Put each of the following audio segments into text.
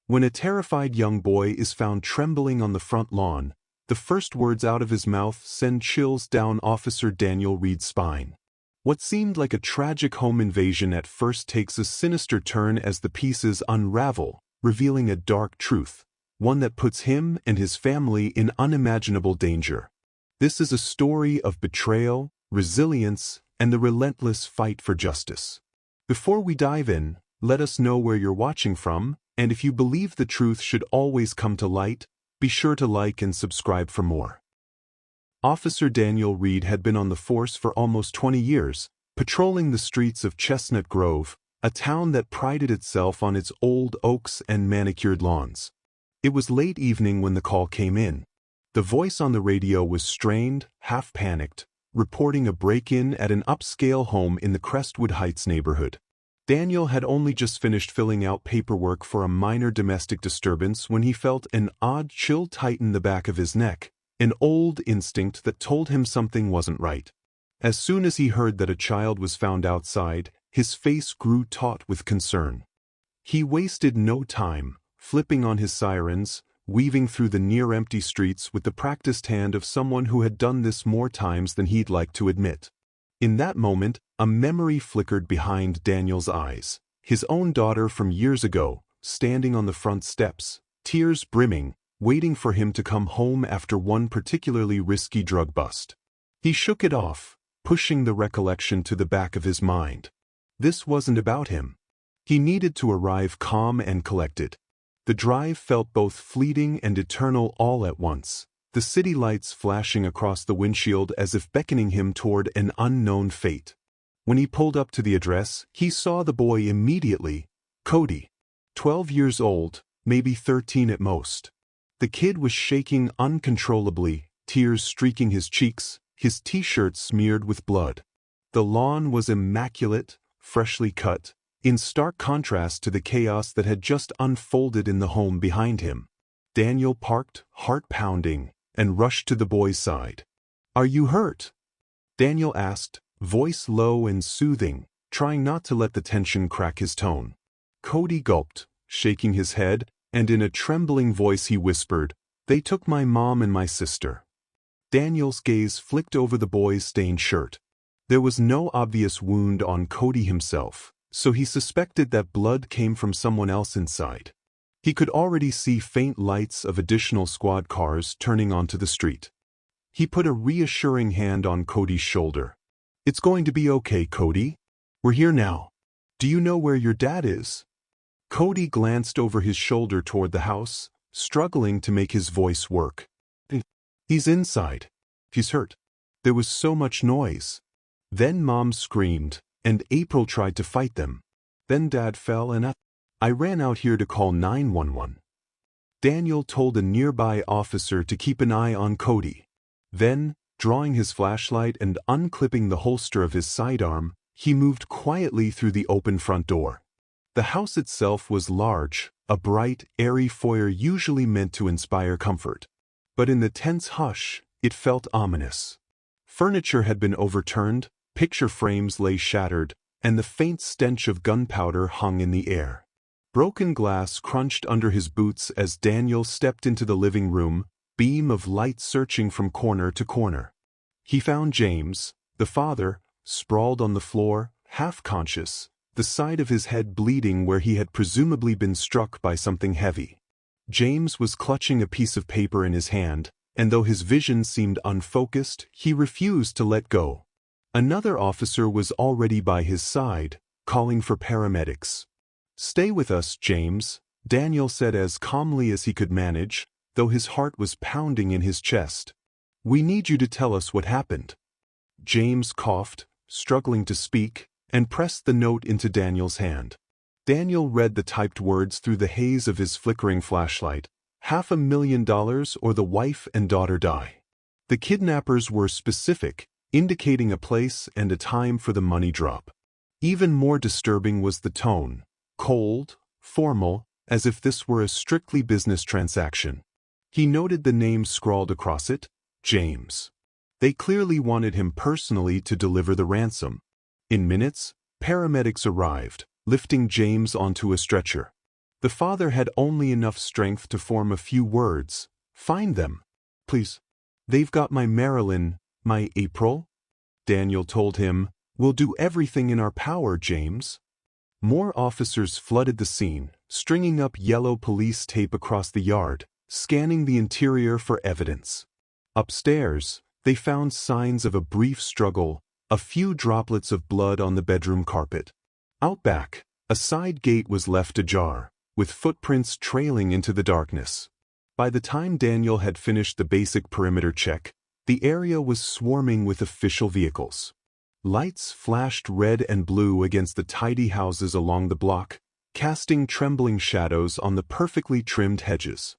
When a terrified young boy is found trembling on the front lawn, the first words out of his mouth send chills down Officer Daniel Reed's spine. What seemed like a tragic home invasion at first takes a sinister turn as the pieces unravel, revealing a dark truth, one that puts him and his family in unimaginable danger. This is a story of betrayal, resilience, and the relentless fight for justice. Before we dive in, let us know where you're watching from, and if you believe the truth should always come to light, be sure to like and subscribe for more. Officer Daniel Reed had been on the force for almost 20 years, patrolling the streets of Chestnut Grove, a town that prided itself on its old oaks and manicured lawns. It was late evening when the call came in. The voice on the radio was strained, half-panicked, reporting a break-in at an upscale home in the Crestwood Heights neighborhood. Daniel had only just finished filling out paperwork for a minor domestic disturbance when he felt an odd chill tighten the back of his neck, an old instinct that told him something wasn't right. As soon as he heard that a child was found outside, his face grew taut with concern. He wasted no time, flipping on his sirens, weaving through the near-empty streets with the practiced hand of someone who had done this more times than he'd like to admit. In that moment, a memory flickered behind Daniel's eyes. His own daughter from years ago, standing on the front steps, tears brimming, waiting for him to come home after one particularly risky drug bust. He shook it off, pushing the recollection to the back of his mind. This wasn't about him. He needed to arrive calm and collected. The drive felt both fleeting and eternal all at once, the city lights flashing across the windshield as if beckoning him toward an unknown fate. When he pulled up to the address, he saw the boy immediately, Cody. 12 years old, maybe 13 at most. The kid was shaking uncontrollably, tears streaking his cheeks, his t-shirt smeared with blood. The lawn was immaculate, freshly cut, in stark contrast to the chaos that had just unfolded in the home behind him. Daniel parked, heart pounding, and rushed to the boy's side. "Are you hurt?" Daniel asked, voice low and soothing, trying not to let the tension crack his tone. Cody gulped, shaking his head, and in a trembling voice he whispered, "They took my mom and my sister." Daniel's gaze flicked over the boy's stained shirt. There was no obvious wound on Cody himself, so he suspected that blood came from someone else inside. He could already see faint lights of additional squad cars turning onto the street. He put a reassuring hand on Cody's shoulder. "It's going to be okay, Cody. We're here now. Do you know where your dad is?" Cody glanced over his shoulder toward the house, struggling to make his voice work. "He's inside. He's hurt." There was so much noise. Then Mom screamed, and April tried to fight them. Then Dad fell and I ran out here to call 911. Daniel told a nearby officer to keep an eye on Cody. Then, drawing his flashlight and unclipping the holster of his sidearm, he moved quietly through the open front door. The house itself was large, a bright, airy foyer usually meant to inspire comfort. But in the tense hush, it felt ominous. Furniture had been overturned, picture frames lay shattered, and the faint stench of gunpowder hung in the air. Broken glass crunched under his boots as Daniel stepped into the living room, beam of light searching from corner to corner. He found James, the father, sprawled on the floor, half-conscious, the side of his head bleeding where he had presumably been struck by something heavy. James was clutching a piece of paper in his hand, and though his vision seemed unfocused, he refused to let go. Another officer was already by his side, calling for paramedics. "Stay with us, James," Daniel said as calmly as he could manage, though his heart was pounding in his chest. "We need you to tell us what happened." James coughed, struggling to speak, and pressed the note into Daniel's hand. Daniel read the typed words through the haze of his flickering flashlight. $500,000 or the wife and daughter die. The kidnappers were specific, indicating a place and a time for the money drop. Even more disturbing was the tone, cold, formal, as if this were a strictly business transaction. He noted the name scrawled across it, James. They clearly wanted him personally to deliver the ransom. In minutes, paramedics arrived, lifting James onto a stretcher. The father had only enough strength to form a few words. "Find them, please. They've got my Marilyn, my April." Daniel told him, "We'll do everything in our power, James." More officers flooded the scene, stringing up yellow police tape across the yard, scanning the interior for evidence. Upstairs, they found signs of a brief struggle, a few droplets of blood on the bedroom carpet. Out back, a side gate was left ajar, with footprints trailing into the darkness. By the time Daniel had finished the basic perimeter check, the area was swarming with official vehicles. Lights flashed red and blue against the tidy houses along the block, casting trembling shadows on the perfectly trimmed hedges.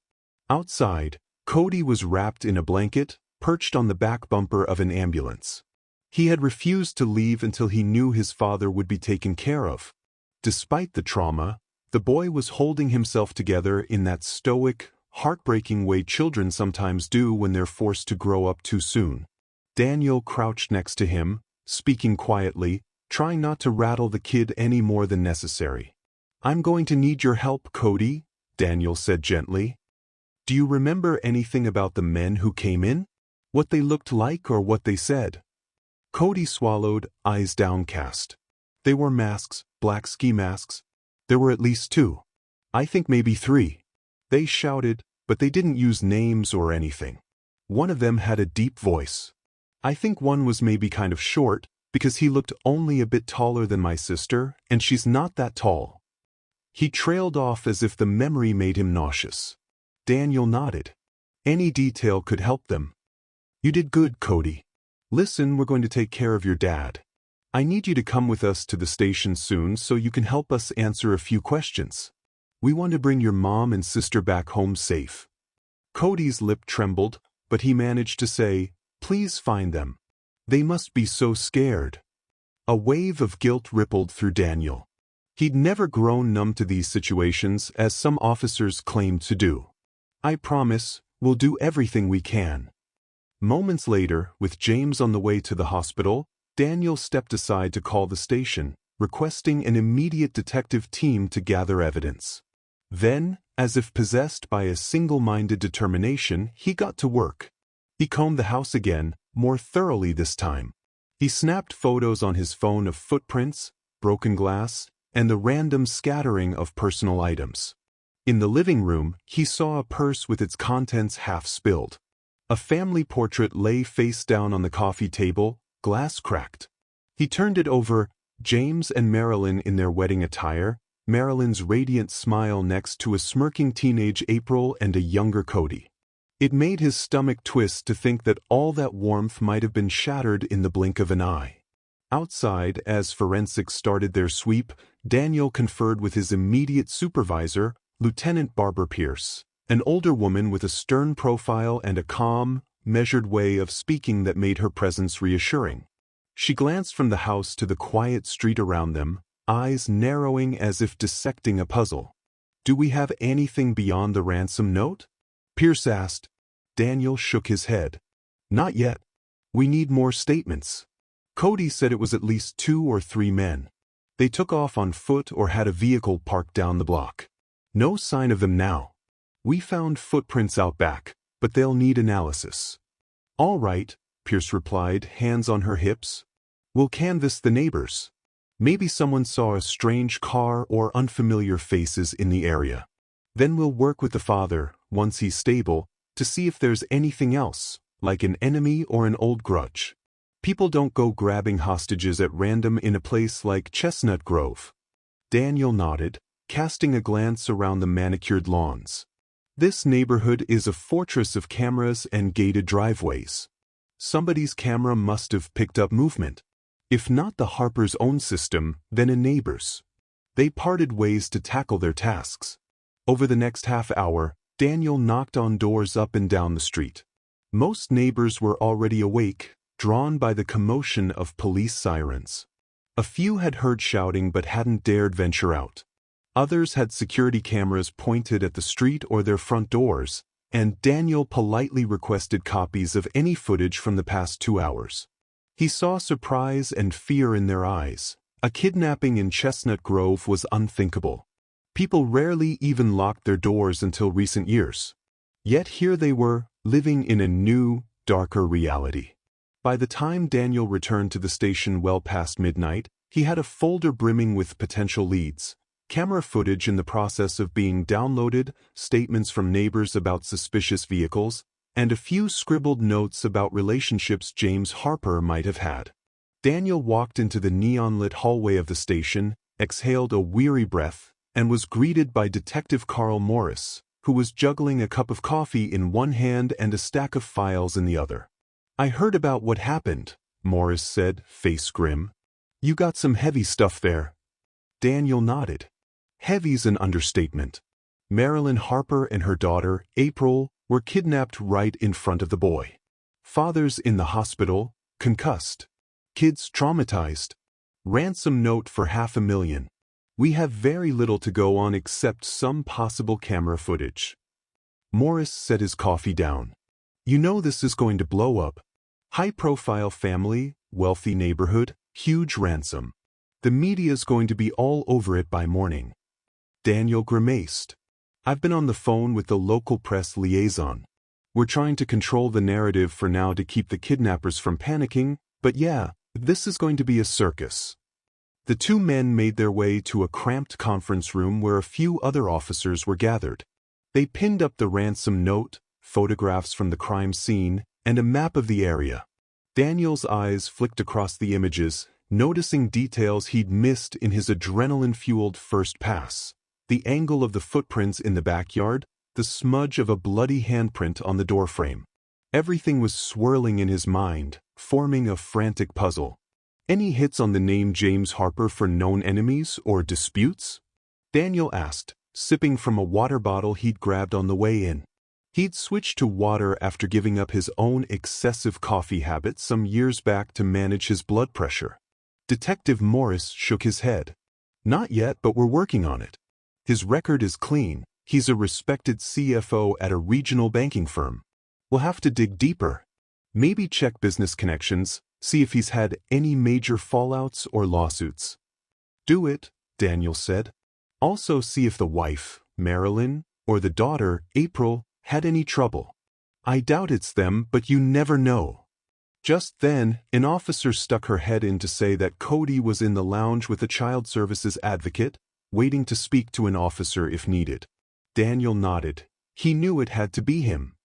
Outside, Cody was wrapped in a blanket, perched on the back bumper of an ambulance. He had refused to leave until he knew his father would be taken care of. Despite the trauma, the boy was holding himself together in that stoic, heartbreaking way children sometimes do when they're forced to grow up too soon. Daniel crouched next to him, speaking quietly, trying not to rattle the kid any more than necessary. "I'm going to need your help, Cody," Daniel said gently. "Do you remember anything about the men who came in? What they looked like or what they said?" Cody swallowed, eyes downcast. "They wore masks, black ski masks. There were at least 2. I think maybe 3. They shouted, but they didn't use names or anything. One of them had a deep voice. I think one was maybe kind of short, because he looked only a bit taller than my sister, and she's not that tall." He trailed off as if the memory made him nauseous. Daniel nodded. Any detail could help them. "You did good, Cody. Listen, we're going to take care of your dad. I need you to come with us to the station soon so you can help us answer a few questions. We want to bring your mom and sister back home safe." Cody's lip trembled, but he managed to say, "Please find them. They must be so scared." A wave of guilt rippled through Daniel. He'd never grown numb to these situations as some officers claimed to do. "I promise, we'll do everything we can." Moments later, with James on the way to the hospital, Daniel stepped aside to call the station, requesting an immediate detective team to gather evidence. Then, as if possessed by a single-minded determination, he got to work. He combed the house again, more thoroughly this time. He snapped photos on his phone of footprints, broken glass, and the random scattering of personal items. In the living room, he saw a purse with its contents half spilled. A family portrait lay face down on the coffee table, glass cracked. He turned it over, James and Marilyn in their wedding attire, Marilyn's radiant smile next to a smirking teenage April and a younger Cody. It made his stomach twist to think that all that warmth might have been shattered in the blink of an eye. Outside, as forensics started their sweep, Daniel conferred with his immediate supervisor, Lieutenant Barbara Pierce, an older woman with a stern profile and a calm, measured way of speaking that made her presence reassuring. She glanced from the house to the quiet street around them, eyes narrowing as if dissecting a puzzle. "Do we have anything beyond the ransom note?" Pierce asked. Daniel shook his head. "Not yet. We need more statements." Cody said it was at least 2 or 3 men. They took off on foot or had a vehicle parked down the block. "No sign of them now. We found footprints out back, but they'll need analysis." "All right," Pierce replied, hands on her hips. "We'll canvass the neighbors. Maybe someone saw a strange car or unfamiliar faces in the area. Then we'll work with the father, once he's stable, to see if there's anything else, like an enemy or an old grudge. People don't go grabbing hostages at random in a place like Chestnut Grove." Daniel nodded, casting a glance around the manicured lawns. "This neighborhood is a fortress of cameras and gated driveways. Somebody's camera must have picked up movement. If not the Harper's own system, then a neighbor's." They parted ways to tackle their tasks. Over the next half hour, Daniel knocked on doors up and down the street. Most neighbors were already awake, drawn by the commotion of police sirens. A few had heard shouting but hadn't dared venture out. Others had security cameras pointed at the street or their front doors, and Daniel politely requested copies of any footage from the past 2 hours. He saw surprise and fear in their eyes. A kidnapping in Chestnut Grove was unthinkable. People rarely even locked their doors until recent years. Yet here they were, living in a new, darker reality. By the time Daniel returned to the station well past midnight, he had a folder brimming with potential leads, camera footage in the process of being downloaded, statements from neighbors about suspicious vehicles, and a few scribbled notes about relationships James Harper might have had. Daniel walked into the neon-lit hallway of the station, exhaled a weary breath, and was greeted by Detective Carl Morris, who was juggling a cup of coffee in one hand and a stack of files in the other. "I heard about what happened," Morris said, face grim. "You got some heavy stuff there." Daniel nodded. Heavy's an understatement. Marilyn Harper and her daughter, April, were kidnapped right in front of the boy. Father's in the hospital, concussed. Kids traumatized. Ransom note for $500,000. We have very little to go on except some possible camera footage. Morris set his coffee down. "You know this is going to blow up. High-profile family, wealthy neighborhood, huge ransom. The media's going to be all over it by morning." Daniel grimaced. "I've been on the phone with the local press liaison. We're trying to control the narrative for now to keep the kidnappers from panicking, but yeah, this is going to be a circus." The two men made their way to a cramped conference room where a few other officers were gathered. They pinned up the ransom note, photographs from the crime scene, and a map of the area. Daniel's eyes flicked across the images, noticing details he'd missed in his adrenaline-fueled first pass. The angle of the footprints in the backyard, the smudge of a bloody handprint on the doorframe. Everything was swirling in his mind, forming a frantic puzzle. Any hits on the name James Harper for known enemies or disputes? Daniel asked, sipping from a water bottle he'd grabbed on the way in. He'd switched to water after giving up his own excessive coffee habit some years back to manage his blood pressure. Detective Morris shook his head. "Not yet, but we're working on it. His record is clean. He's a respected CFO at a regional banking firm. We'll have to dig deeper. Maybe check business connections, see if he's had any major fallouts or lawsuits." "Do it," Daniel said. "Also see if the wife, Marilyn, or the daughter, April, had any trouble. I doubt it's them, but you never know." Just then, an officer stuck her head in to say that Cody was in the lounge with a child services advocate, waiting to speak to an officer if needed. Daniel nodded. He knew it had to be him.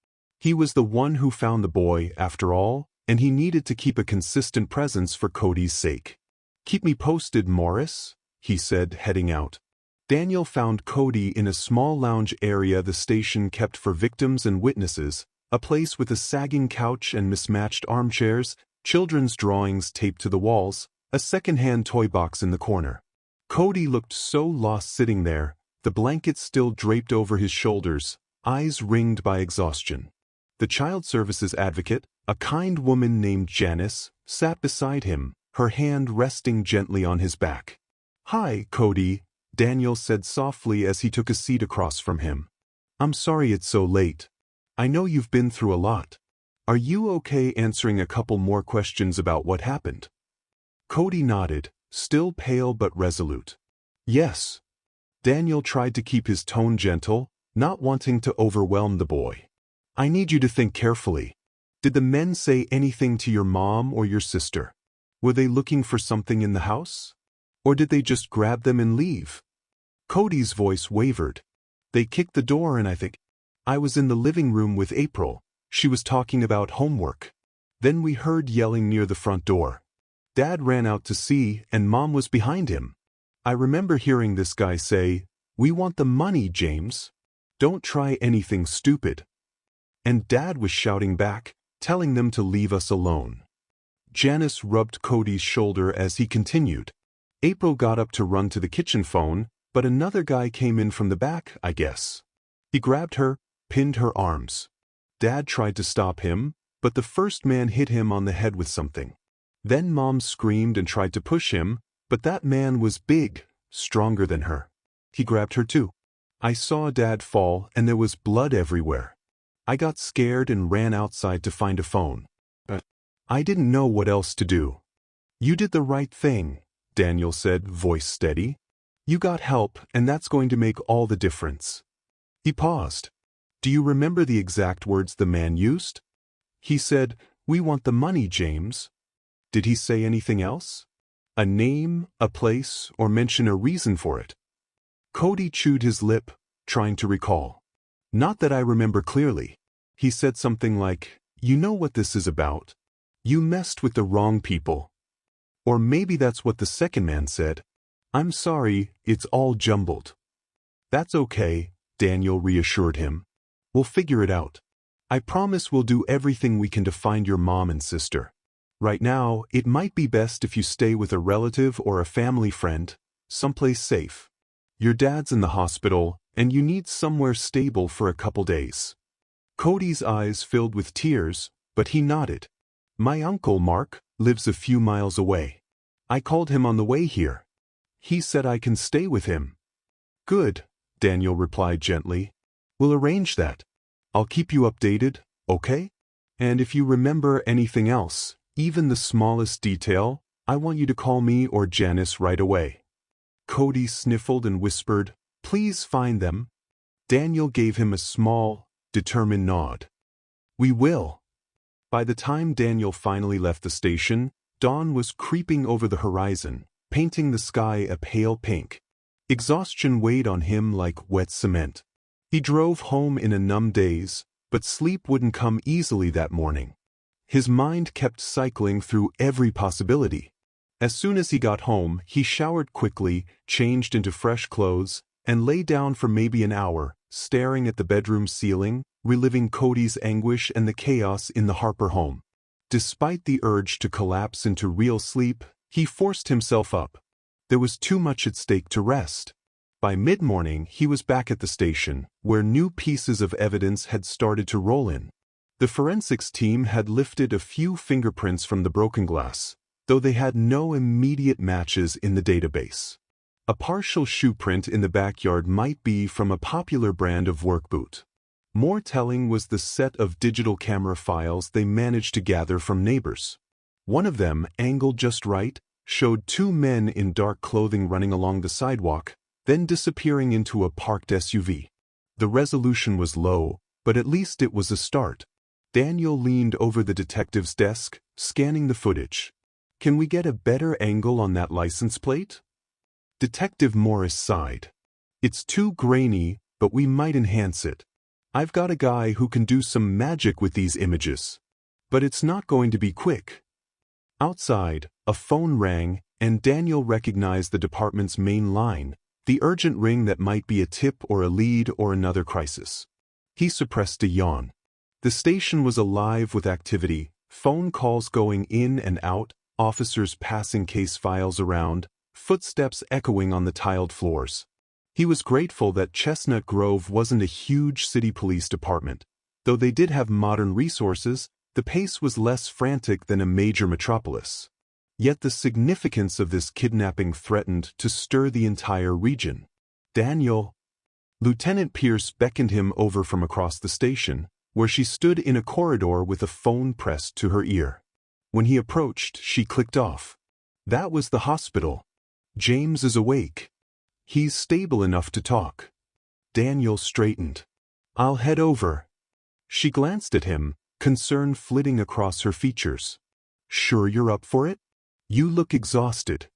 He was the one who found the boy, after all, and he needed to keep a consistent presence for Cody's sake. "Keep me posted, Morris," he said, heading out. Daniel found Cody in a small lounge area the station kept for victims and witnesses, a place with a sagging couch and mismatched armchairs, children's drawings taped to the walls, a second-hand toy box in the corner. Cody looked so lost sitting there, the blanket still draped over his shoulders, eyes ringed by exhaustion. The child services advocate, a kind woman named Janice, sat beside him, her hand resting gently on his back. "Hi, Cody," Daniel said softly as he took a seat across from him. "I'm sorry it's so late. I know you've been through a lot. Are you okay answering a couple more questions about what happened?" Cody nodded, still pale but resolute. "Yes." Daniel tried to keep his tone gentle, not wanting to overwhelm the boy. "I need you to think carefully. Did the men say anything to your mom or your sister? Were they looking for something in the house? Or did they just grab them and leave?" Cody's voice wavered. "They kicked the door and I was in the living room with April. She was talking about homework. Then we heard yelling near the front door. Dad ran out to see, and Mom was behind him. I remember hearing this guy say, 'We want the money, James. Don't try anything stupid.' And Dad was shouting back, telling them to leave us alone." Janice rubbed Cody's shoulder as he continued. "April got up to run to the kitchen phone, but another guy came in from the back, I guess. He grabbed her, pinned her arms. Dad tried to stop him, but the first man hit him on the head with something. Then Mom screamed and tried to push him, but that man was big, stronger than her. He grabbed her too. I saw Dad fall and there was blood everywhere. I got scared and ran outside to find a phone. But I didn't know what else to do." "You did the right thing," Daniel said, voice steady. You got help, and that's going to make all the difference. He paused. Do you remember the exact words the man used? He said, "We want the money, James." Did he say anything else? A name, a place, or mention a reason for it? Cody chewed his lip, trying to recall. Not that I remember clearly. He said something like, "You know what this is about. You messed with the wrong people." Or maybe that's what the second man said. "I'm sorry, it's all jumbled." That's okay, Daniel reassured him. We'll figure it out. I promise we'll do everything we can to find your mom and sister. Right now, it might be best if you stay with a relative or a family friend, someplace safe. Your dad's in the hospital, and you need somewhere stable for a couple days. Cody's eyes filled with tears, but he nodded. My uncle, Mark, lives a few miles away. I called him on the way here. He said I can stay with him. Good, Daniel replied gently. We'll arrange that. I'll keep you updated, okay? And if you remember anything else, even the smallest detail, I want you to call me or Janice right away. Cody sniffled and whispered, Please find them. Daniel gave him a small, determined nod. We will. By the time Daniel finally left the station, dawn was creeping over the horizon, painting the sky a pale pink. Exhaustion weighed on him like wet cement. He drove home in a numb daze, but sleep wouldn't come easily that morning. His mind kept cycling through every possibility. As soon as he got home, he showered quickly, changed into fresh clothes, and lay down for maybe an hour, staring at the bedroom ceiling, reliving Cody's anguish and the chaos in the Harper home. Despite the urge to collapse into real sleep, he forced himself up. There was too much at stake to rest. By mid-morning, he was back at the station, where new pieces of evidence had started to roll in. The forensics team had lifted a few fingerprints from the broken glass, though they had no immediate matches in the database. A partial shoe print in the backyard might be from a popular brand of work boot. More telling was the set of digital camera files they managed to gather from neighbors. One of them, angled just right, showed two men in dark clothing running along the sidewalk, then disappearing into a parked SUV. The resolution was low, but at least it was a start. Daniel leaned over the detective's desk, scanning the footage. Can we get a better angle on that license plate? Detective Morris sighed. It's too grainy, but we might enhance it. I've got a guy who can do some magic with these images. But it's not going to be quick. Outside, a phone rang, and Daniel recognized the department's main line, the urgent ring that might be a tip or a lead or another crisis. He suppressed a yawn. The station was alive with activity, phone calls going in and out, officers passing case files around, footsteps echoing on the tiled floors. He was grateful that Chestnut Grove wasn't a huge city police department. Though they did have modern resources, the pace was less frantic than a major metropolis. Yet the significance of this kidnapping threatened to stir the entire region. Daniel. Lieutenant Pierce beckoned him over from across the station, where she stood in a corridor with a phone pressed to her ear. When he approached, she clicked off. That was the hospital. James is awake. He's stable enough to talk. Daniel straightened. I'll head over. She glanced at him, concern flitting across her features. Sure you're up for it? You look exhausted.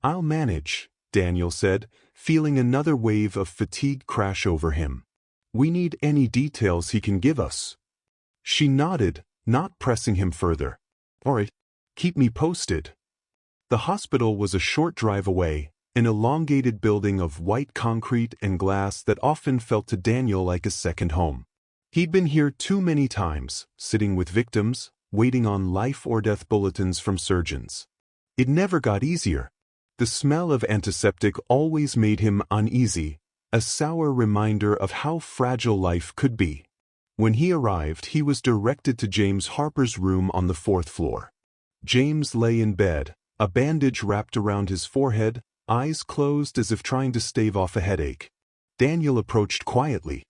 I'll manage, Daniel said, feeling another wave of fatigue crash over him. We need any details he can give us. She nodded, not pressing him further. All right, keep me posted. The hospital was a short drive away, an elongated building of white concrete and glass that often felt to Daniel like a second home. He'd been here too many times, sitting with victims, waiting on life-or-death bulletins from surgeons. It never got easier. The smell of antiseptic always made him uneasy, a sour reminder of how fragile life could be. When he arrived, he was directed to James Harper's room on the 4th floor. James lay in bed, a bandage wrapped around his forehead, eyes closed as if trying to stave off a headache. Daniel approached quietly.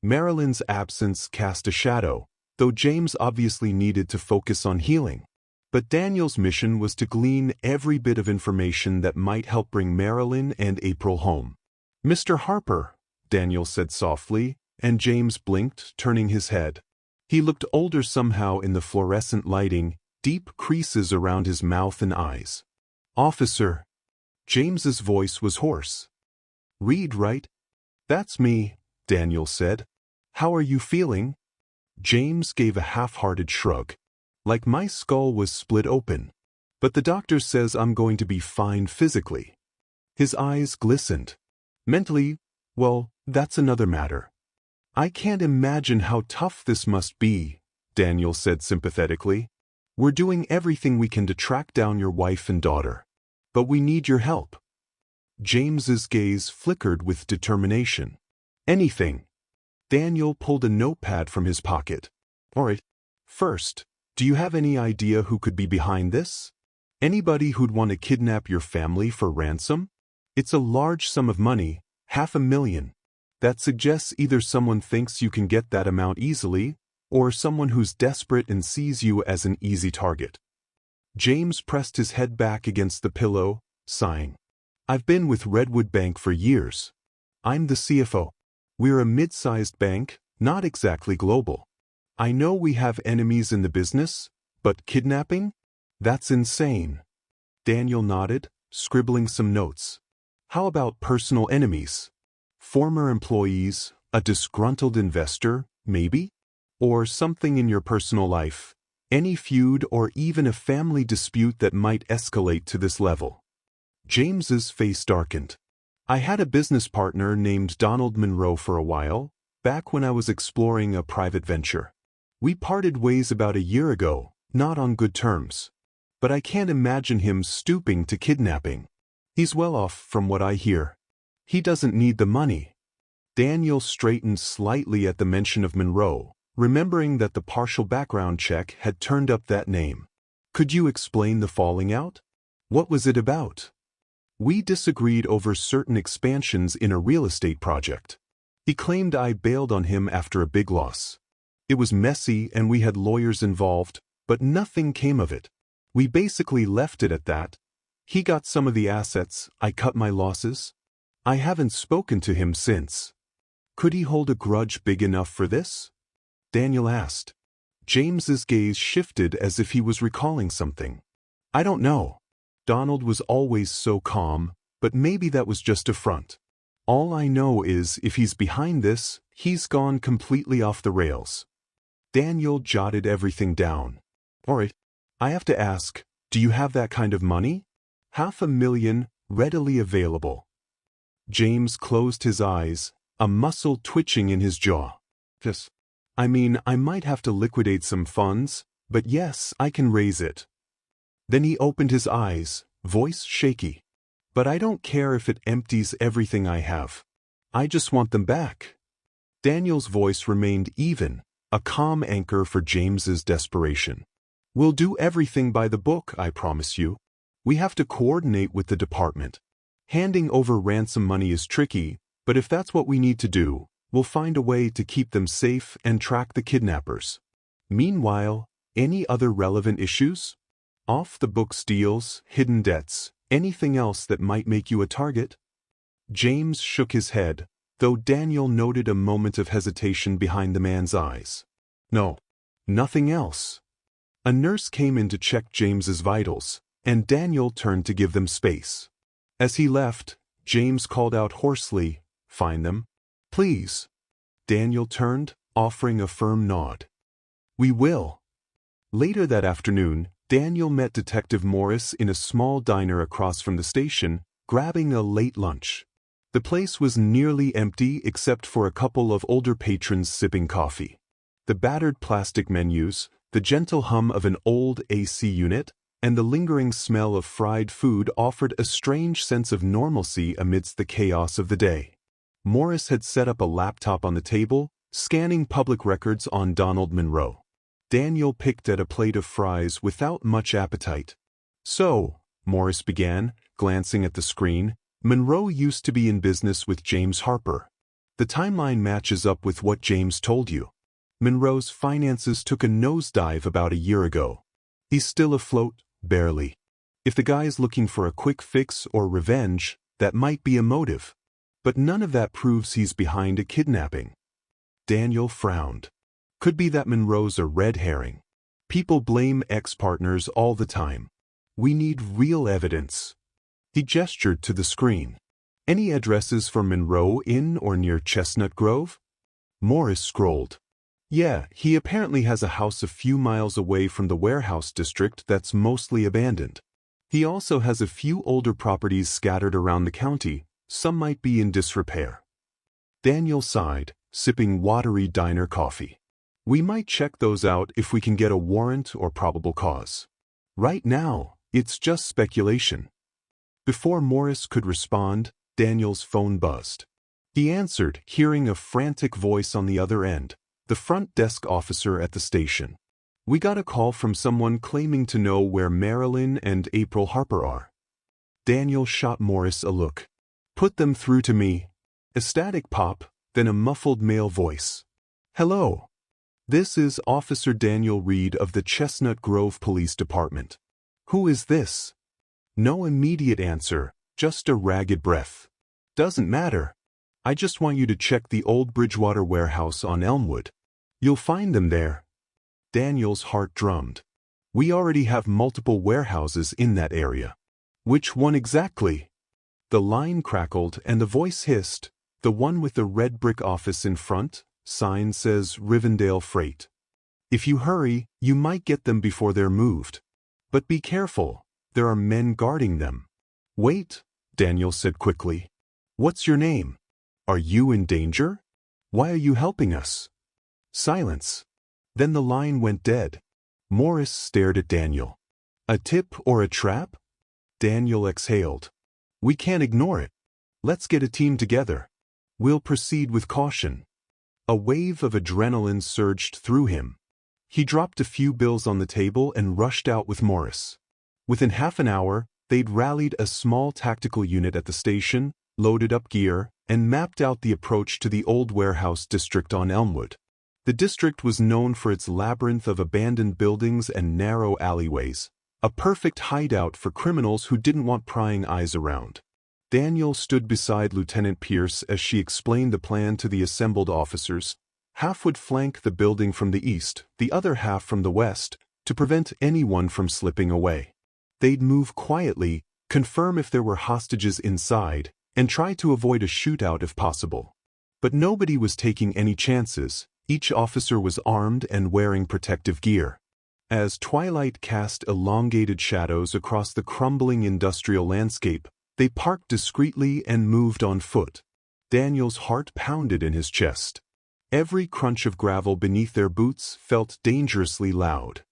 Marilyn's absence cast a shadow, though James obviously needed to focus on healing. But Daniel's mission was to glean every bit of information that might help bring Marilyn and April home. "Mr. Harper," Daniel said softly, and James blinked, turning his head. He looked older somehow in the fluorescent lighting, deep creases around his mouth and eyes. "Officer." James's voice was hoarse. "Reed, right?" "That's me," Daniel said. "How are you feeling?" James gave a half-hearted shrug. "Like my skull was split open. But the doctor says I'm going to be fine physically." His eyes glistened. "Mentally, well, that's another matter." "I can't imagine how tough this must be," Daniel said sympathetically. "We're doing everything we can to track down your wife and daughter. But we need your help." James's gaze flickered with determination. "Anything." Daniel pulled a notepad from his pocket. "All right. First, do you have any idea who could be behind this? Anybody who'd want to kidnap your family for ransom? It's a large sum of money, $500,000. That suggests either someone thinks you can get that amount easily, or someone who's desperate and sees you as an easy target." James pressed his head back against the pillow, sighing. "I've been with Redwood Bank for years. I'm the CFO. We're a mid-sized bank, not exactly global. I know we have enemies in the business, but kidnapping? That's insane." Daniel nodded, scribbling some notes. "How about personal enemies? Former employees, a disgruntled investor, maybe? Or something in your personal life, any feud or even a family dispute that might escalate to this level." James's face darkened. "I had a business partner named Donald Monroe for a while, back when I was exploring a private venture. We parted ways about a year ago, not on good terms. But I can't imagine him stooping to kidnapping. He's well off from what I hear. He doesn't need the money." Daniel straightened slightly at the mention of Monroe, remembering that the partial background check had turned up that name. "Could you explain the falling out? What was it about?" "We disagreed over certain expansions in a real estate project. He claimed I bailed on him after a big loss. It was messy and we had lawyers involved, but nothing came of it. We basically left it at that. He got some of the assets, I cut my losses. I haven't spoken to him since." "Could he hold a grudge big enough for this?" Daniel asked. James's gaze shifted as if he was recalling something. "I don't know. Donald was always so calm, but maybe that was just a front. All I know is if he's behind this, he's gone completely off the rails." Daniel jotted everything down. "All right. I have to ask, do you have that kind of money? $500,000 readily available." James closed his eyes, a muscle twitching in his jaw. "Yes. I mean, I might have to liquidate some funds, but yes, I can raise it." Then he opened his eyes, voice shaky. "But I don't care if it empties everything I have. I just want them back." Daniel's voice remained even, a calm anchor for James's desperation. "We'll do everything by the book, I promise you. We have to coordinate with the department. Handing over ransom money is tricky, but if that's what we need to do, we'll find a way to keep them safe and track the kidnappers. Meanwhile, any other relevant issues? Off-the-books deals, hidden debts, anything else that might make you a target?" James shook his head, though Daniel noted a moment of hesitation behind the man's eyes. "No, nothing else." A nurse came in to check James's vitals, and Daniel turned to give them space. As he left, James called out hoarsely, "Find them, please." Daniel turned, offering a firm nod. "We will." Later that afternoon, Daniel met Detective Morris in a small diner across from the station, grabbing a late lunch. The place was nearly empty except for a couple of older patrons sipping coffee. The battered plastic menus, the gentle hum of an old AC unit, and the lingering smell of fried food offered a strange sense of normalcy amidst the chaos of the day. Morris had set up a laptop on the table, scanning public records on Donald Monroe. Daniel picked at a plate of fries without much appetite. "So," Morris began, glancing at the screen, "Monroe used to be in business with James Harper. The timeline matches up with what James told you. Monroe's finances took a nosedive about a year ago. He's still afloat, barely. If the guy's looking for a quick fix or revenge, that might be a motive. But none of that proves he's behind a kidnapping. Daniel frowned. Could be that Monroe's a red herring. People blame ex-partners all the time. We need real evidence. He gestured to the screen. Any addresses for Monroe in or near Chestnut Grove? Morris scrolled. Yeah, he apparently has a house a few miles away from the warehouse district that's mostly abandoned. He also has a few older properties scattered around the county. Some might be in disrepair. Daniel sighed, sipping watery diner coffee. We might check those out if we can get a warrant or probable cause. Right now, it's just speculation. Before Morris could respond, Daniel's phone buzzed. He answered, hearing a frantic voice on the other end, the front desk officer at the station. We got a call from someone claiming to know where Marilyn and April Harper are. Daniel shot Morris a look. Put them through to me. A static pop, then a muffled male voice. Hello. This is Officer Daniel Reed of the Chestnut Grove Police Department. Who is this? No immediate answer, just a ragged breath. Doesn't matter. I just want you to check the old Bridgewater warehouse on Elmwood. You'll find them there. Daniel's heart drummed. We already have multiple warehouses in that area. Which one exactly? The line crackled and the voice hissed. The one with the red brick office in front, sign says Rivendell Freight. If you hurry, you might get them before they're moved. But be careful, there are men guarding them. Wait, Daniel said quickly. What's your name? Are you in danger? Why are you helping us? Silence. Then the line went dead. Morris stared at Daniel. A tip or a trap? Daniel exhaled. We can't ignore it. Let's get a team together. We'll proceed with caution. A wave of adrenaline surged through him. He dropped a few bills on the table and rushed out with Morris. Within half an hour, they'd rallied a small tactical unit at the station, loaded up gear, and mapped out the approach to the old warehouse district on Elmwood. The district was known for its labyrinth of abandoned buildings and narrow alleyways, a perfect hideout for criminals who didn't want prying eyes around. Daniel stood beside Lieutenant Pierce as she explained the plan to the assembled officers. Half would flank the building from the east, the other half from the west, to prevent anyone from slipping away. They'd move quietly, confirm if there were hostages inside, and try to avoid a shootout if possible. But nobody was taking any chances. Each officer was armed and wearing protective gear. As twilight cast elongated shadows across the crumbling industrial landscape, they parked discreetly and moved on foot. Daniel's heart pounded in his chest. Every crunch of gravel beneath their boots felt dangerously loud.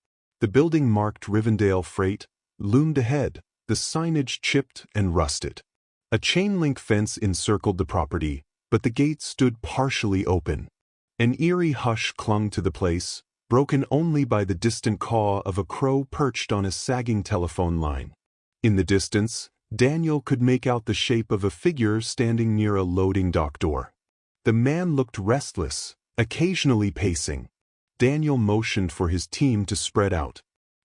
The building marked Rivendell Freight loomed ahead, the signage chipped and rusted. A chain-link fence encircled the property, but the gate stood partially open. An eerie hush clung to the place, broken only by the distant caw of a crow perched on a sagging telephone line. In the distance, Daniel could make out the shape of a figure standing near a loading dock door. The man looked restless, occasionally pacing. Daniel motioned for his team to spread out.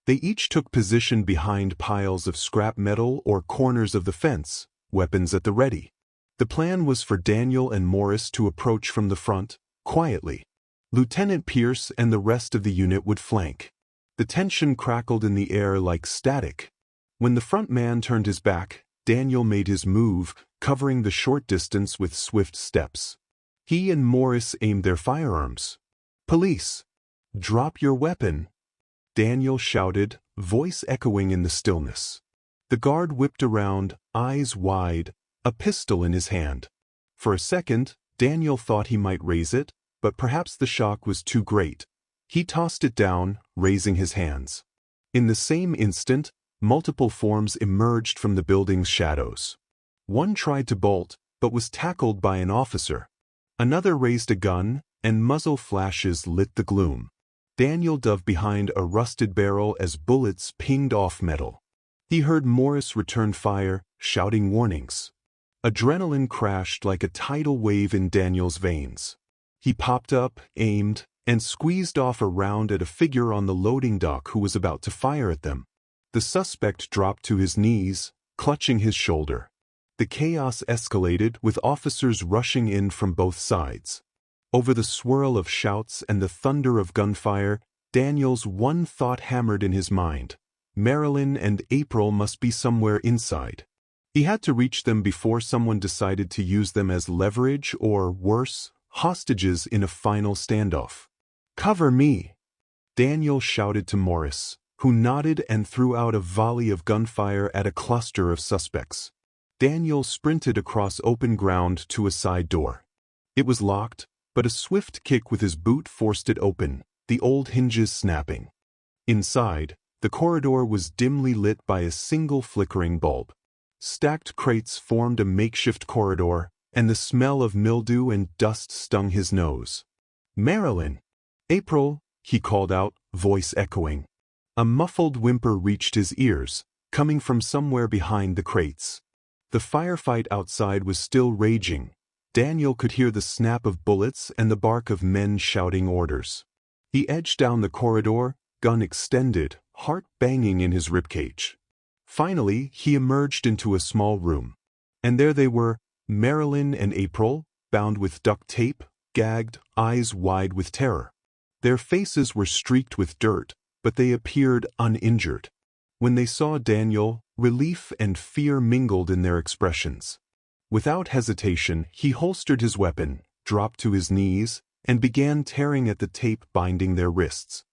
They each took position behind piles of scrap metal or corners of the fence, weapons at the ready. The plan was for Daniel and Morris to approach from the front, quietly. Lieutenant Pierce and the rest of the unit would flank. The tension crackled in the air like static. When the front man turned his back, Daniel made his move, covering the short distance with swift steps. He and Morris aimed their firearms. Police! Drop your weapon! Daniel shouted, voice echoing in the stillness. The guard whipped around, eyes wide, a pistol in his hand. For a second, Daniel thought he might raise it, but perhaps the shock was too great. He tossed it down, raising his hands. In the same instant, multiple forms emerged from the building's shadows. One tried to bolt, but was tackled by an officer. Another raised a gun, and muzzle flashes lit the gloom. Daniel dove behind a rusted barrel as bullets pinged off metal. He heard Morris return fire, shouting warnings. Adrenaline crashed like a tidal wave in Daniel's veins. He popped up, aimed, and squeezed off a round at a figure on the loading dock who was about to fire at them. The suspect dropped to his knees, clutching his shoulder. The chaos escalated, with officers rushing in from both sides. Over the swirl of shouts and the thunder of gunfire, Daniel's one thought hammered in his mind: Marilyn and April must be somewhere inside. He had to reach them before someone decided to use them as leverage or, worse, hostages in a final standoff. "Cover me!" Daniel shouted to Morris, who nodded and threw out a volley of gunfire at a cluster of suspects. Daniel sprinted across open ground to a side door. It was locked, but a swift kick with his boot forced it open, the old hinges snapping. Inside, the corridor was dimly lit by a single flickering bulb. Stacked crates formed a makeshift corridor, and the smell of mildew and dust stung his nose. "Marilyn! April!" he called out, voice echoing. A muffled whimper reached his ears, coming from somewhere behind the crates. The firefight outside was still raging. Daniel could hear the snap of bullets and the bark of men shouting orders. He edged down the corridor, gun extended, heart banging in his ribcage. Finally, he emerged into a small room. And there they were, Marilyn and April, bound with duct tape, gagged, eyes wide with terror. Their faces were streaked with dirt, but they appeared uninjured. When they saw Daniel, relief and fear mingled in their expressions. Without hesitation, he holstered his weapon, dropped to his knees, and began tearing at the tape binding their wrists.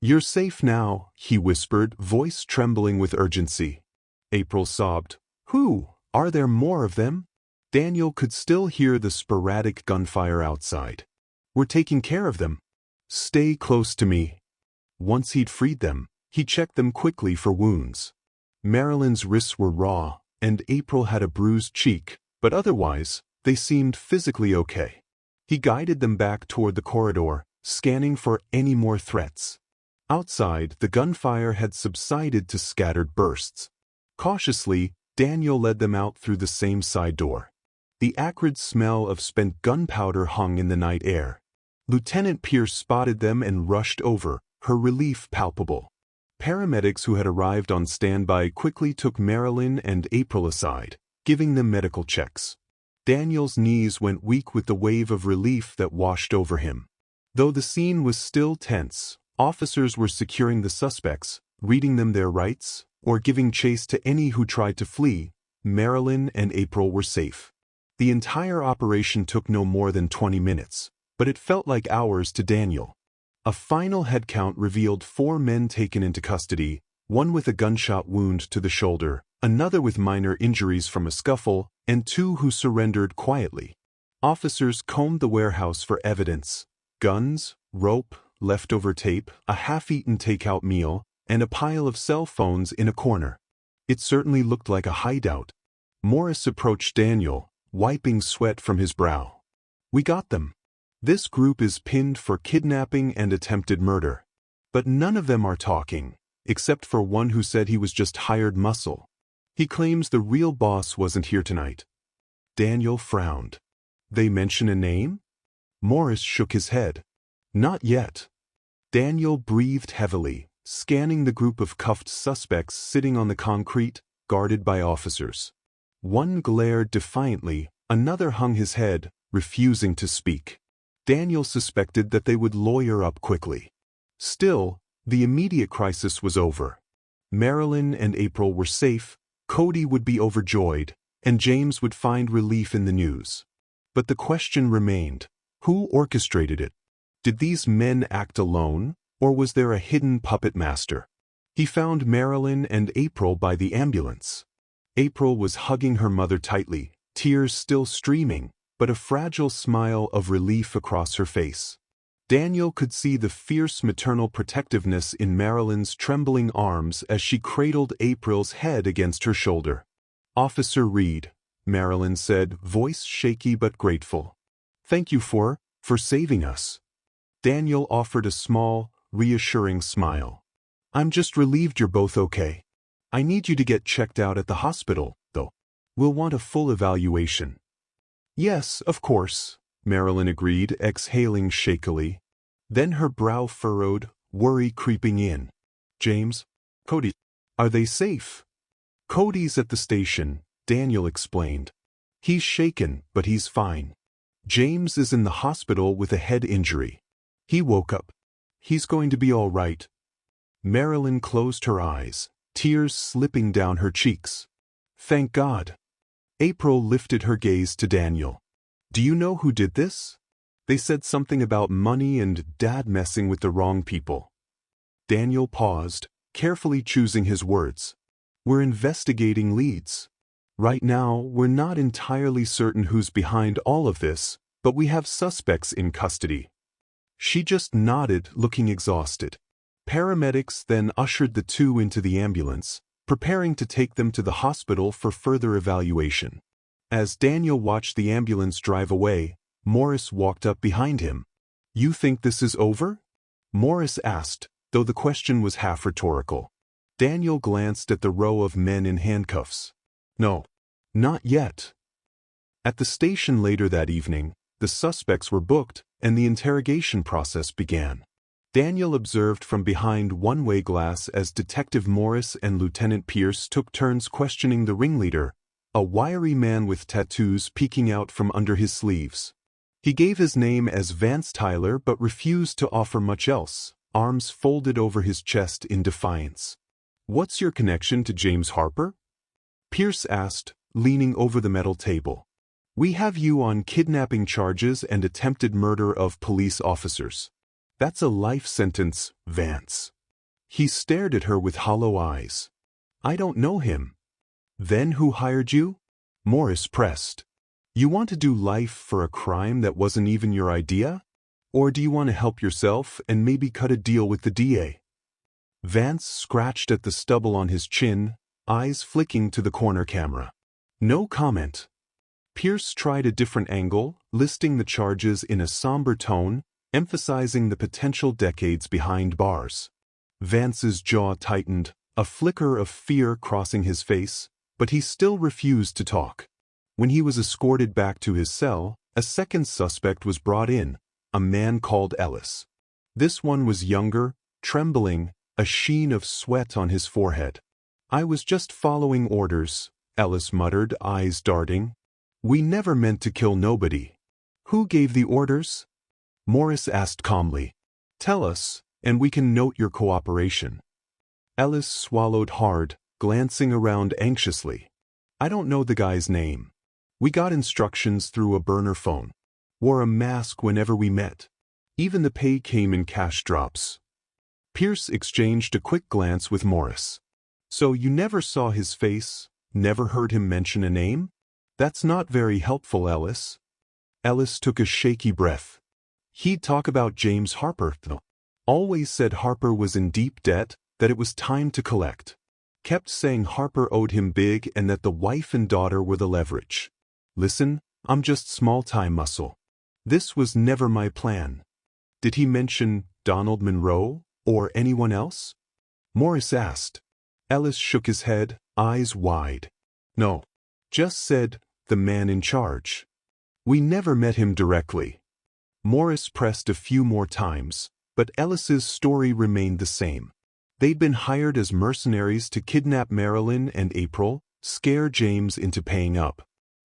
"You're safe now," he whispered, voice trembling with urgency. April sobbed. "Who? Are there more of them?" Daniel could still hear the sporadic gunfire outside. "We're taking care of them. Stay close to me." Once he'd freed them, he checked them quickly for wounds. Marilyn's wrists were raw, and April had a bruised cheek, but otherwise, they seemed physically okay. He guided them back toward the corridor, scanning for any more threats. Outside, the gunfire had subsided to scattered bursts. Cautiously, Daniel led them out through the same side door. The acrid smell of spent gunpowder hung in the night air. Lieutenant Pierce spotted them and rushed over, her relief palpable. Paramedics who had arrived on standby quickly took Marilyn and April aside, giving them medical checks. Daniel's knees went weak with the wave of relief that washed over him. Though the scene was still tense, officers were securing the suspects, reading them their rights, or giving chase to any who tried to flee. Marilyn and April were safe. The entire operation took no more than 20 minutes, but it felt like hours to Daniel. A final head count revealed 4 men taken into custody, one with a gunshot wound to the shoulder, another with minor injuries from a scuffle, and 2 who surrendered quietly. Officers combed the warehouse for evidence: guns, rope, leftover tape, a half-eaten takeout meal, and a pile of cell phones in a corner. It certainly looked like a hideout. Morris approached Daniel, wiping sweat from his brow. "We got them. This group is pinned for kidnapping and attempted murder. But none of them are talking, except for one who said he was just hired muscle. He claims the real boss wasn't here tonight." Daniel frowned. "They mention a name?" Morris shook his head. "Not yet." Daniel breathed heavily, scanning the group of cuffed suspects sitting on the concrete, guarded by officers. One glared defiantly, another hung his head, refusing to speak. Daniel suspected that they would lawyer up quickly. Still, the immediate crisis was over. Marilyn and April were safe, Cody would be overjoyed, and James would find relief in the news. But the question remained: who orchestrated it? Did these men act alone, or was there a hidden puppet master? He found Marilyn and April by the ambulance. April was hugging her mother tightly, tears still streaming, but a fragile smile of relief across her face. Daniel could see the fierce maternal protectiveness in Marilyn's trembling arms as she cradled April's head against her shoulder. "Officer Reed," Marilyn said, voice shaky but grateful. "Thank you for saving us." Daniel offered a small, reassuring smile. "I'm just relieved you're both okay. I need you to get checked out at the hospital, though. We'll want a full evaluation." "Yes, of course," Marilyn agreed, exhaling shakily. Then her brow furrowed, worry creeping in. James? Cody? Are they safe? Cody's at the station, Daniel explained. He's shaken, but he's fine. James is in the hospital with a head injury. He woke up. He's going to be all right. Marilyn closed her eyes, tears slipping down her cheeks. Thank God. April lifted her gaze to Daniel. Do you know who did this? They said something about money and Dad messing with the wrong people. Daniel paused, carefully choosing his words. We're investigating leads. Right now, we're not entirely certain who's behind all of this, but we have suspects in custody. She just nodded, looking exhausted. Paramedics then ushered the two into the ambulance, preparing to take them to the hospital for further evaluation. As Daniel watched the ambulance drive away, Morris walked up behind him. You think this is over? Morris asked, though the question was half rhetorical. Daniel glanced at the row of men in handcuffs. No, not yet. At the station later that evening, the suspects were booked, and the interrogation process began. Daniel observed from behind one-way glass as Detective Morris and Lieutenant Pierce took turns questioning the ringleader, a wiry man with tattoos peeking out from under his sleeves. He gave his name as Vance Tyler but refused to offer much else, arms folded over his chest in defiance. What's your connection to James Harper? Pierce asked, leaning over the metal table. We have you on kidnapping charges and attempted murder of police officers. That's a life sentence, Vance. He stared at her with hollow eyes. I don't know him. Then who hired you? Morris pressed. You want to do life for a crime that wasn't even your idea? Or do you want to help yourself and maybe cut a deal with the DA? Vance scratched at the stubble on his chin, eyes flicking to the corner camera. No comment. Pierce tried a different angle, listing the charges in a somber tone, emphasizing the potential decades behind bars. Vance's jaw tightened, a flicker of fear crossing his face, but he still refused to talk. When he was escorted back to his cell, a second suspect was brought in, a man called Ellis. This one was younger, trembling, a sheen of sweat on his forehead. I was just following orders, Ellis muttered, eyes darting. We never meant to kill nobody. Who gave the orders? Morris asked calmly. Tell us, and we can note your cooperation. Ellis swallowed hard, glancing around anxiously. I don't know the guy's name. We got instructions through a burner phone. Wore a mask whenever we met. Even the pay came in cash drops. Pierce exchanged a quick glance with Morris. So you never saw his face, never heard him mention a name? That's not very helpful, Ellis. Ellis took a shaky breath. He'd talk about James Harper, though. Always said Harper was in deep debt, that it was time to collect. Kept saying Harper owed him big and that the wife and daughter were the leverage. Listen, I'm just small-time muscle. This was never my plan. Did he mention Donald Monroe, or anyone else? Morris asked. Ellis shook his head, eyes wide. No. Just said, the man in charge. We never met him directly. Morris pressed a few more times, but Ellis's story remained the same. They'd been hired as mercenaries to kidnap Marilyn and April, scare James into paying up.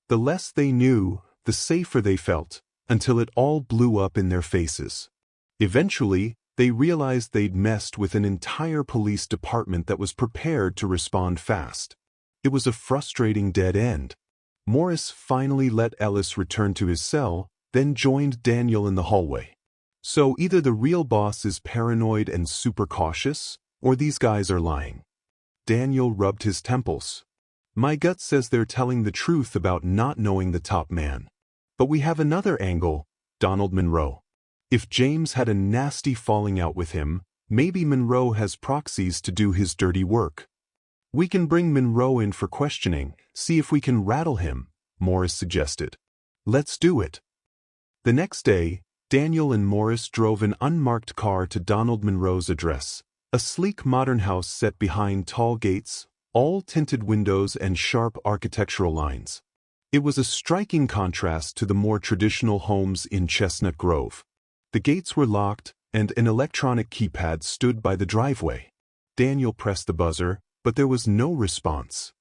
The less they knew, the safer they felt, until it all blew up in their faces. Eventually, they realized they'd messed with an entire police department that was prepared to respond fast. It was a frustrating dead end. Morris finally let Ellis return to his cell, then joined Daniel in the hallway. So either the real boss is paranoid and super cautious, or these guys are lying. Daniel rubbed his temples. My gut says they're telling the truth about not knowing the top man. But we have another angle, Donald Monroe. If James had a nasty falling out with him, maybe Monroe has proxies to do his dirty work. We can bring Monroe in for questioning, see if we can rattle him, Morris suggested. Let's do it. The next day, Daniel and Morris drove an unmarked car to Donald Monroe's address, a sleek modern house set behind tall gates, all tinted windows and sharp architectural lines. It was a striking contrast to the more traditional homes in Chestnut Grove. The gates were locked, and an electronic keypad stood by the driveway. Daniel pressed the buzzer, but there was no response.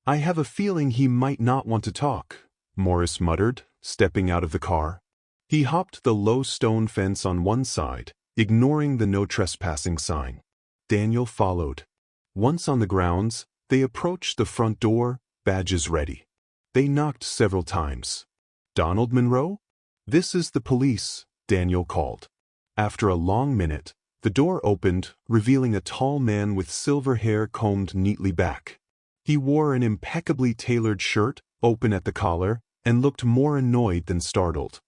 "I have a feeling he might not want to talk," Morris muttered, stepping out of the car. He hopped the low stone fence on one side, ignoring the no trespassing sign. Daniel followed. Once on the grounds, they approached the front door, badges ready. They knocked several times. "Donald Monroe? This is the police," Daniel called. After a long minute, the door opened, revealing a tall man with silver hair combed neatly back. He wore an impeccably tailored shirt, open at the collar, and looked more annoyed than startled.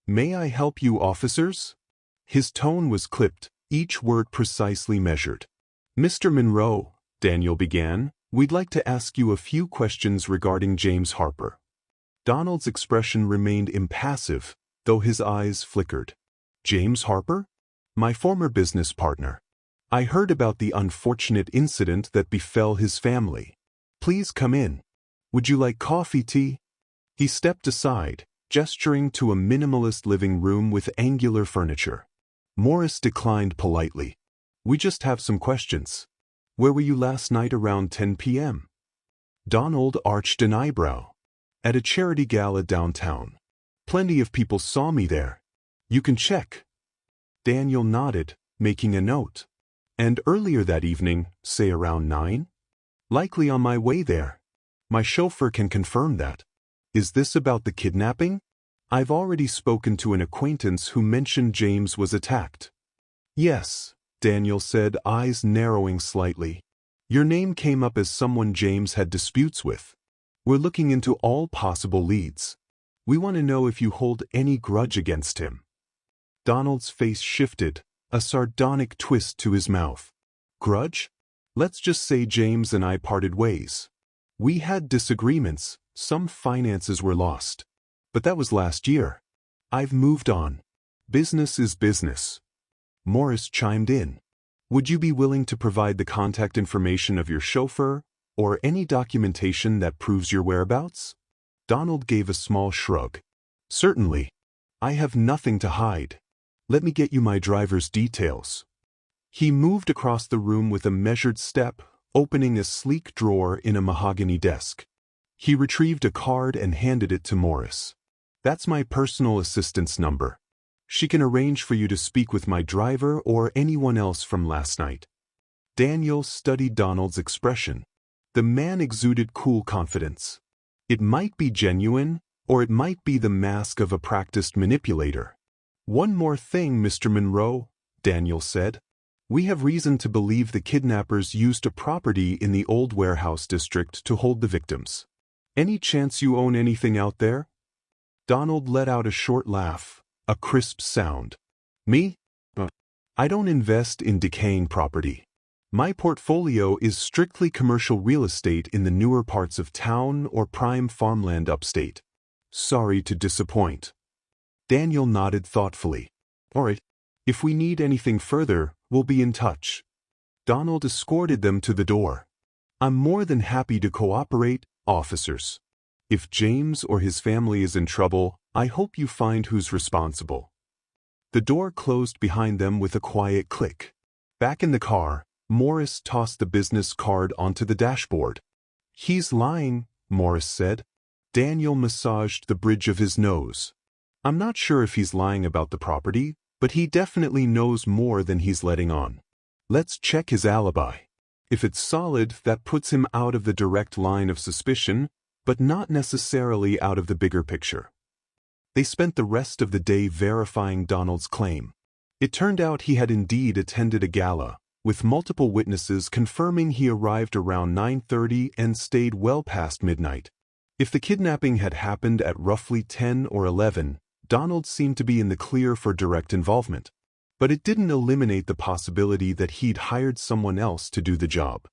"May I help you, officers?" His tone was clipped, each word precisely measured. "Mr. Monroe," Daniel began, "we'd like to ask you a few questions regarding James Harper." Donald's expression remained impassive, though his eyes flickered. "James Harper? My former business partner. I heard about the unfortunate incident that befell his family. Please come in. Would you like coffee, tea?" He stepped aside, gesturing to a minimalist living room with angular furniture. Morris declined politely. "We just have some questions. Where were you last night around 10 p.m.? Donald arched an eyebrow. "At a charity gala downtown. Plenty of people saw me there. You can check." Daniel nodded, making a note. "And earlier that evening, say around 9? Likely on my way there. My chauffeur can confirm that." "Is this about the kidnapping?" "I've already spoken to an acquaintance who mentioned James was attacked." "Yes," Daniel said, eyes narrowing slightly. "Your name came up as someone James had disputes with. We're looking into all possible leads. We want to know if you hold any grudge against him." Donald's face shifted, a sardonic twist to his mouth. "Grudge? Let's just say James and I parted ways. We had disagreements, some finances were lost. But that was last year. I've moved on. Business is business." Morris chimed in. "Would you be willing to provide the contact information of your chauffeur, or any documentation that proves your whereabouts?" Donald gave a small shrug. "Certainly. I have nothing to hide. Let me get you my driver's details." He moved across the room with a measured step, opening a sleek drawer in a mahogany desk. He retrieved a card and handed it to Morris. "That's my personal assistant's number. She can arrange for you to speak with my driver or anyone else from last night." Daniel studied Donald's expression. The man exuded cool confidence. It might be genuine, or it might be the mask of a practiced manipulator. "One more thing, Mr. Monroe," Daniel said. "We have reason to believe the kidnappers used a property in the old warehouse district to hold the victims. Any chance you own anything out there?" Donald let out a short laugh, a crisp sound. "Me? I don't invest in decaying property. My portfolio is strictly commercial real estate in the newer parts of town or prime farmland upstate." "Sorry to disappoint." Daniel nodded thoughtfully. "All right. If we need anything further, we'll be in touch." Donald escorted them to the door. "I'm more than happy to cooperate, officers. If James or his family is in trouble, I hope you find who's responsible." The door closed behind them with a quiet click. Back in the car, Morris tossed the business card onto the dashboard. "He's lying," Morris said. Daniel massaged the bridge of his nose. "I'm not sure if he's lying about the property, but he definitely knows more than he's letting on. Let's check his alibi. If it's solid, that puts him out of the direct line of suspicion, but not necessarily out of the bigger picture." They spent the rest of the day verifying Donald's claim. It turned out he had indeed attended a gala, with multiple witnesses confirming he arrived around 9:30 and stayed well past midnight. If the kidnapping had happened at roughly 10 or 11, Donald seemed to be in the clear for direct involvement. But it didn't eliminate the possibility that he'd hired someone else to do the job.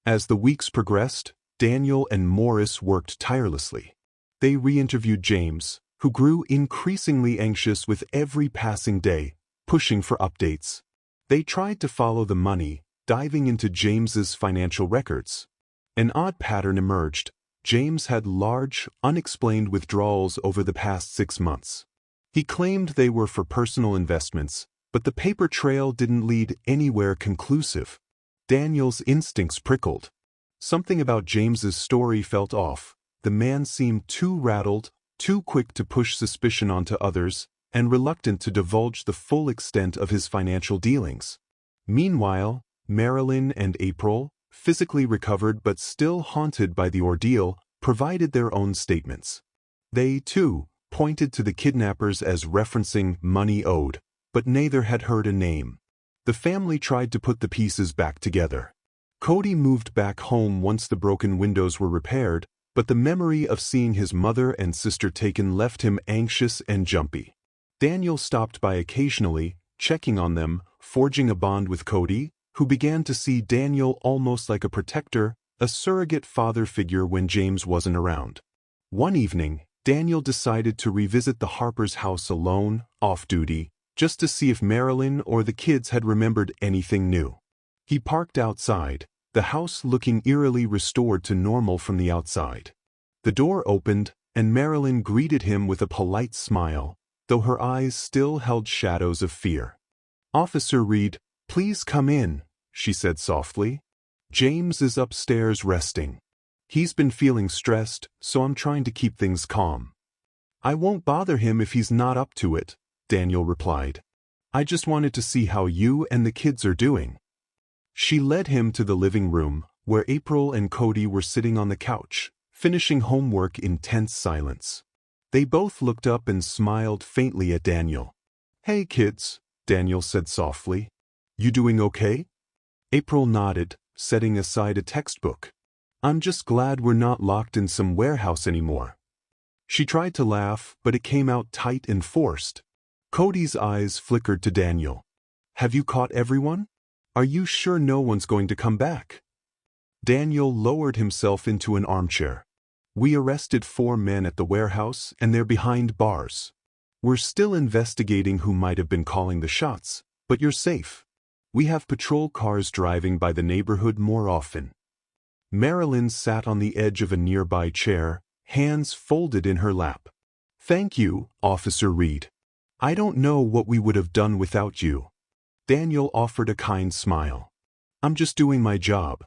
As the weeks progressed, Daniel and Morris worked tirelessly. They re-interviewed James, who grew increasingly anxious with every passing day, pushing for updates. They tried to follow the money, diving into James's financial records. An odd pattern emerged. James had large, unexplained withdrawals over the past 6 months. He claimed they were for personal investments, But the paper trail didn't lead anywhere conclusive. Daniel's instincts prickled. Something about James's story felt off. The man seemed too rattled, too quick to push suspicion onto others, and reluctant to divulge the full extent of his financial dealings. Meanwhile, Marilyn and April, physically recovered but still haunted by the ordeal, provided their own statements. They, too, pointed to the kidnappers as referencing money owed, but neither had heard a name. The family tried to put the pieces back together. Cody moved back home once the broken windows were repaired, but the memory of seeing his mother and sister taken left him anxious and jumpy. Daniel stopped by occasionally, checking on them, forging a bond with Cody, who began to see Daniel almost like a protector, a surrogate father figure when James wasn't around. One evening, Daniel decided to revisit the Harper's house alone, off-duty, just to see if Marilyn or the kids had remembered anything new. He parked outside, the house looking eerily restored to normal from the outside. The door opened, and Marilyn greeted him with a polite smile, though her eyes still held shadows of fear. "Officer Reed, please come in," she said softly. "James is upstairs resting. He's been feeling stressed, so I'm trying to keep things calm." "I won't bother him if he's not up to it," Daniel replied. "I just wanted to see how you and the kids are doing." She led him to the living room, where April and Cody were sitting on the couch, finishing homework in tense silence. They both looked up and smiled faintly at Daniel. "Hey kids," Daniel said softly. "You doing okay?" April nodded, setting aside a textbook. "I'm just glad we're not locked in some warehouse anymore." She tried to laugh, but it came out tight and forced. Cody's eyes flickered to Daniel. "Have you caught everyone? Are you sure no one's going to come back?" Daniel lowered himself into an armchair. "We arrested 4 men at the warehouse, and they're behind bars. We're still investigating who might have been calling the shots, but you're safe. We have patrol cars driving by the neighborhood more often." Marilyn sat on the edge of a nearby chair, hands folded in her lap. "Thank you, Officer Reed. I don't know what we would have done without you." Daniel offered a kind smile. "I'm just doing my job.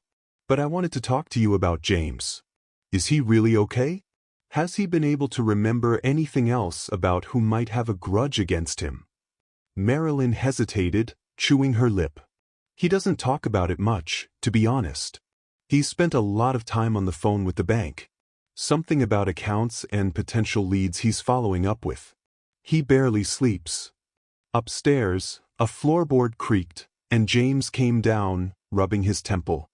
But I wanted to talk to you about James. Is he really okay? Has he been able to remember anything else about who might have a grudge against him?" Marilyn hesitated, chewing her lip. "He doesn't talk about it much, to be honest. He's spent a lot of time on the phone with the bank. Something about accounts and potential leads he's following up with. He barely sleeps." Upstairs, a floorboard creaked, and James came down, rubbing his temple.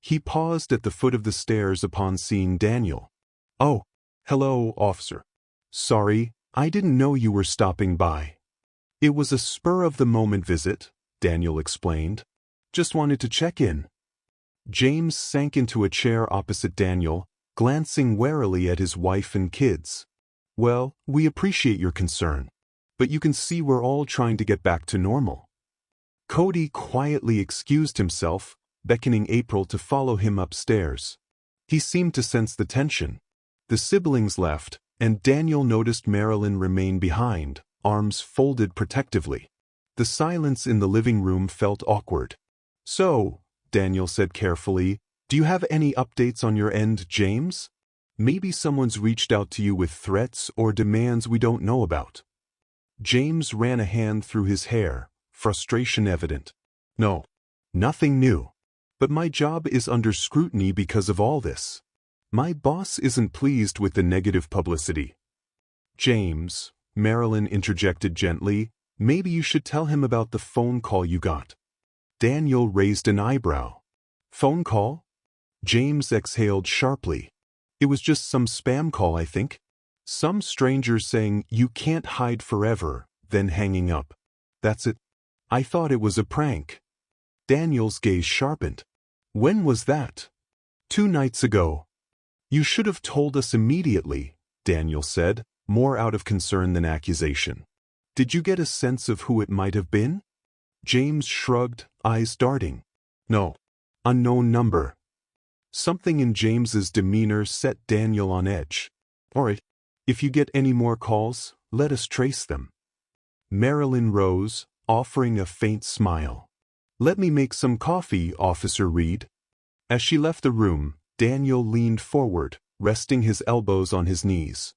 He paused at the foot of the stairs upon seeing Daniel. "Oh, hello, officer. Sorry, I didn't know you were stopping by." "It was a spur-of-the-moment visit," Daniel explained. "Just wanted to check in." James sank into a chair opposite Daniel, glancing warily at his wife and kids. "Well, we appreciate your concern, but you can see we're all trying to get back to normal." Cody quietly excused himself, beckoning April to follow him upstairs. He seemed to sense the tension. The siblings left, and Daniel noticed Marilyn remain behind, arms folded protectively. The silence in the living room felt awkward. "So," Daniel said carefully, "do you have any updates on your end, James? Maybe someone's reached out to you with threats or demands we don't know about." James ran a hand through his hair, frustration evident. "No, nothing new. But my job is under scrutiny because of all this. My boss isn't pleased with the negative publicity." "James," Marilyn interjected gently, "maybe you should tell him about the phone call you got." Daniel raised an eyebrow. "Phone call?" James exhaled sharply. "It was just some spam call, I think. Some stranger saying you can't hide forever, then hanging up. That's it. I thought it was a prank." Daniel's gaze sharpened. "When was that?" "2 nights ago." "You should have told us immediately," Daniel said, more out of concern than accusation. "Did you get a sense of who it might have been?" James shrugged, eyes darting. "No. Unknown number." Something in James's demeanor set Daniel on edge. "All right. If you get any more calls, let us trace them." Marilyn rose, offering a faint smile. "Let me make some coffee, Officer Reed." As she left the room, Daniel leaned forward, resting his elbows on his knees.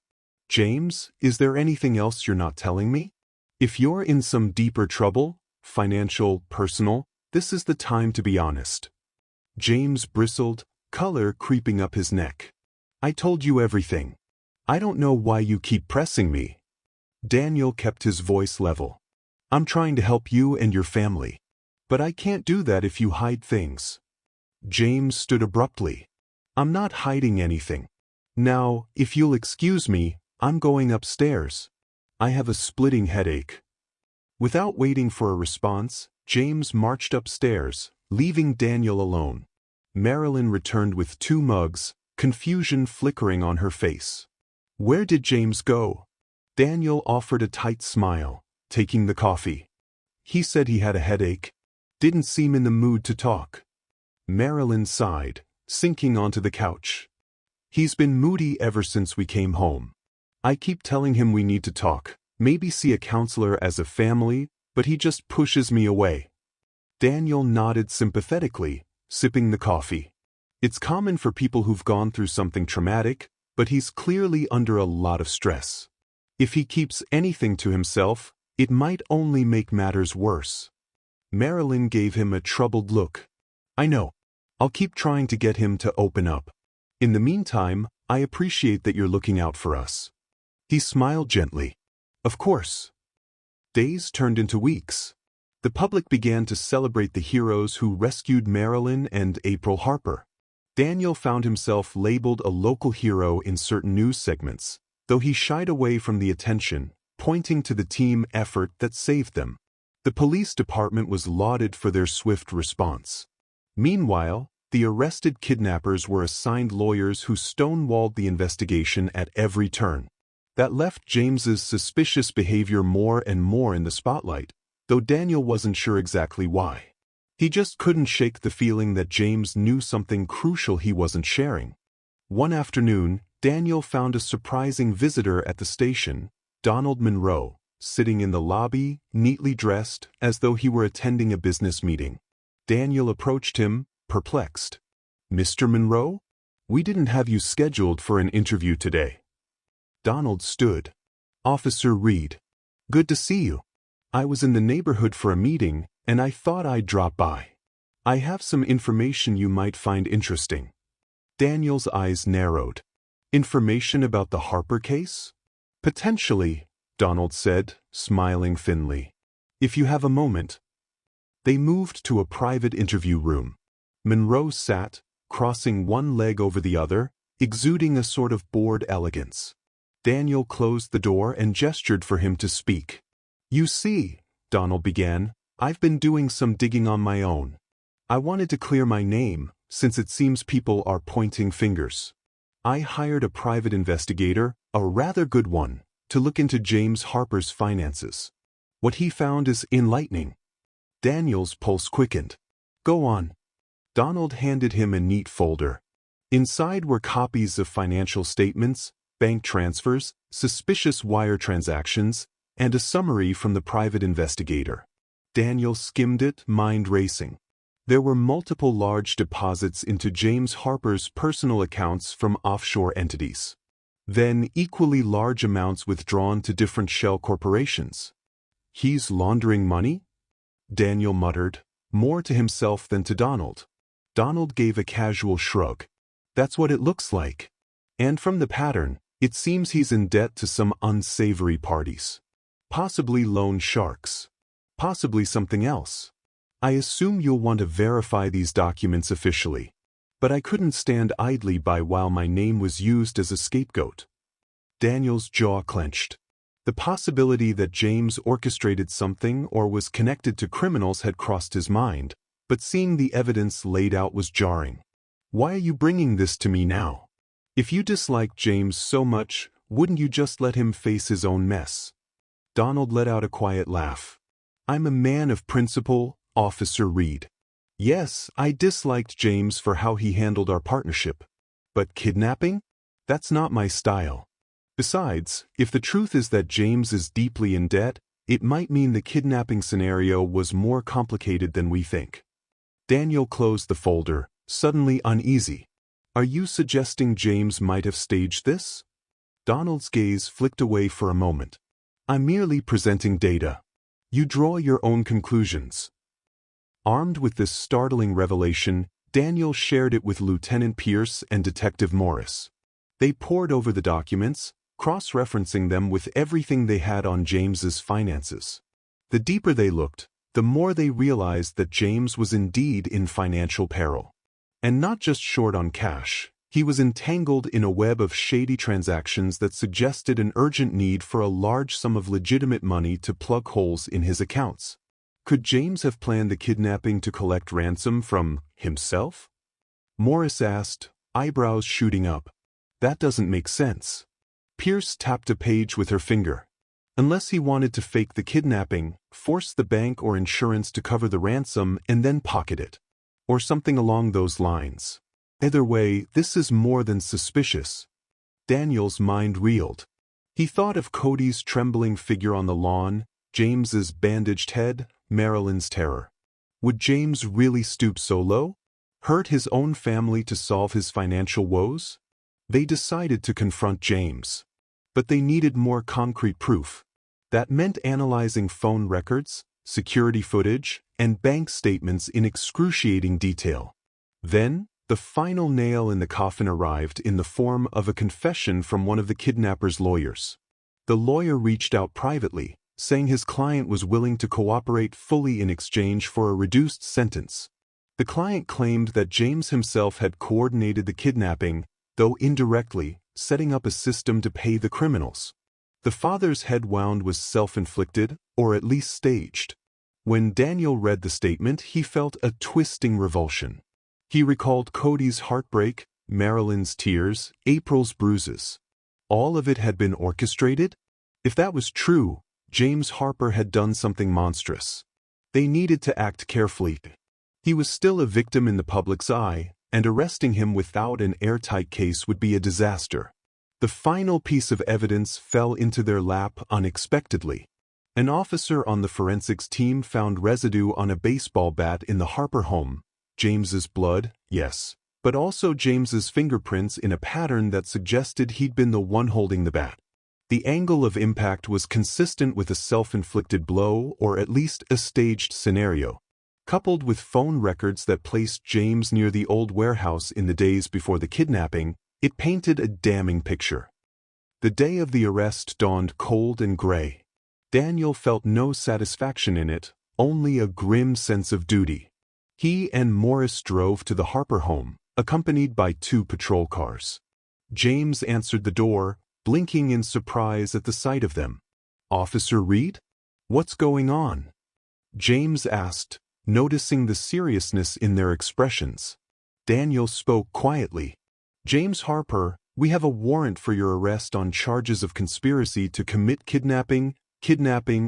"James, is there anything else you're not telling me? If you're in some deeper trouble, financial, personal, this is the time to be honest." James bristled, color creeping up his neck. "I told you everything. I don't know why you keep pressing me." Daniel kept his voice level. "I'm trying to help you and your family. But I can't do that if you hide things." James stood abruptly. "I'm not hiding anything. Now, if you'll excuse me, I'm going upstairs. I have a splitting headache." Without waiting for a response, James marched upstairs, leaving Daniel alone. Marilyn returned with 2 mugs, confusion flickering on her face. "Where did James go?" Daniel offered a tight smile, taking the coffee. "He said he had a headache. Didn't seem in the mood to talk." Marilyn sighed, sinking onto the couch. "He's been moody ever since we came home. I keep telling him we need to talk, maybe see a counselor as a family, but he just pushes me away." Daniel nodded sympathetically, sipping the coffee. "It's common for people who've gone through something traumatic, but he's clearly under a lot of stress. If he keeps anything to himself, it might only make matters worse." Marilyn gave him a troubled look. "I know. I'll keep trying to get him to open up. In the meantime, I appreciate that you're looking out for us." He smiled gently. "Of course." Days turned into weeks. The public began to celebrate the heroes who rescued Marilyn and April Harper. Daniel found himself labeled a local hero in certain news segments, though he shied away from the attention, pointing to the team effort that saved them. The police department was lauded for their swift response. Meanwhile, the arrested kidnappers were assigned lawyers who stonewalled the investigation at every turn. That left James's suspicious behavior more and more in the spotlight, though Daniel wasn't sure exactly why. He just couldn't shake the feeling that James knew something crucial he wasn't sharing. One afternoon, Daniel found a surprising visitor at the station, Donald Monroe, sitting in the lobby, neatly dressed, as though he were attending a business meeting. Daniel approached him, perplexed. "Mr. Monroe? We didn't have you scheduled for an interview today." Donald stood. "Officer Reed. Good to see you. I was in the neighborhood for a meeting, and I thought I'd drop by. I have some information you might find interesting." Daniel's eyes narrowed. "Information about the Harper case?" "Potentially," Donald said, smiling thinly. "If you have a moment." They moved to a private interview room. Monroe sat, crossing one leg over the other, exuding a sort of bored elegance. Daniel closed the door and gestured for him to speak. "You see," Donald began, "I've been doing some digging on my own. I wanted to clear my name, since it seems people are pointing fingers. I hired a private investigator, a rather good one, to look into James Harper's finances. What he found is enlightening." Daniel's pulse quickened. "Go on." Donald handed him a neat folder. Inside were copies of financial statements, bank transfers, suspicious wire transactions, and a summary from the private investigator. Daniel skimmed it, mind racing. There were multiple large deposits into James Harper's personal accounts from offshore entities. Then equally large amounts withdrawn to different shell corporations. "He's laundering money?" Daniel muttered, more to himself than to Donald. Donald gave a casual shrug. "That's what it looks like. And from the pattern, it seems he's in debt to some unsavory parties. Possibly loan sharks. Possibly something else. I assume you'll want to verify these documents officially. But I couldn't stand idly by while my name was used as a scapegoat." Daniel's jaw clenched. The possibility that James orchestrated something or was connected to criminals had crossed his mind, but seeing the evidence laid out was jarring. "Why are you bringing this to me now? If you dislike James so much, wouldn't you just let him face his own mess?" Donald let out a quiet laugh. "I'm a man of principle, Officer Reed. Yes, I disliked James for how he handled our partnership. But kidnapping? That's not my style. Besides, if the truth is that James is deeply in debt, It might mean the kidnapping scenario was more complicated than we think. Daniel closed the folder, suddenly uneasy. Are you suggesting James might have staged this? Donald's gaze flicked away for a moment. I'm merely presenting data. You draw your own conclusions. Armed with this startling revelation, Daniel shared it with Lieutenant Pierce and Detective Morris. They pored over the documents, cross-referencing them with everything they had on James's finances. The deeper they looked, the more they realized that James was indeed in financial peril. And not just short on cash, he was entangled in a web of shady transactions that suggested an urgent need for a large sum of legitimate money to plug holes in his accounts. Could James have planned the kidnapping to collect ransom from himself? Morris asked, eyebrows shooting up. That doesn't make sense. Pierce tapped a page with her finger. Unless he wanted to fake the kidnapping, force the bank or insurance to cover the ransom and then pocket it. Or something along those lines. Either way, this is more than suspicious. Daniel's mind reeled. He thought of Cody's trembling figure on the lawn, James's bandaged head, Marilyn's terror. Would James really stoop so low? Hurt his own family to solve his financial woes? They decided to confront James. But they needed more concrete proof. That meant analyzing phone records, security footage, and bank statements in excruciating detail. Then, the final nail in the coffin arrived in the form of a confession from one of the kidnapper's lawyers. The lawyer reached out privately, saying his client was willing to cooperate fully in exchange for a reduced sentence. The client claimed that James himself had coordinated the kidnapping, though indirectly, setting up a system to pay the criminals. The father's head wound was self-inflicted, or at least staged. When Daniel read the statement, he felt a twisting revulsion. He recalled Cody's heartbreak, Marilyn's tears, April's bruises. All of it had been orchestrated? If that was true, James Harper had done something monstrous. They needed to act carefully. He was still a victim in the public's eye, and arresting him without an airtight case would be a disaster. The final piece of evidence fell into their lap unexpectedly. An officer on the forensics team found residue on a baseball bat in the Harper home. James's blood, yes, but also James's fingerprints in a pattern that suggested he'd been the one holding the bat. The angle of impact was consistent with a self-inflicted blow or at least a staged scenario. Coupled with phone records that placed James near the old warehouse in the days before the kidnapping, it painted a damning picture. The day of the arrest dawned cold and gray. Daniel felt no satisfaction in it, only a grim sense of duty. He and Morris drove to the Harper home, accompanied by 2 patrol cars. James answered the door, blinking in surprise at the sight of them. "Officer Reed? What's going on?" James asked, noticing the seriousness in their expressions. Daniel spoke quietly. "James Harper, we have a warrant for your arrest on charges of conspiracy to commit kidnapping,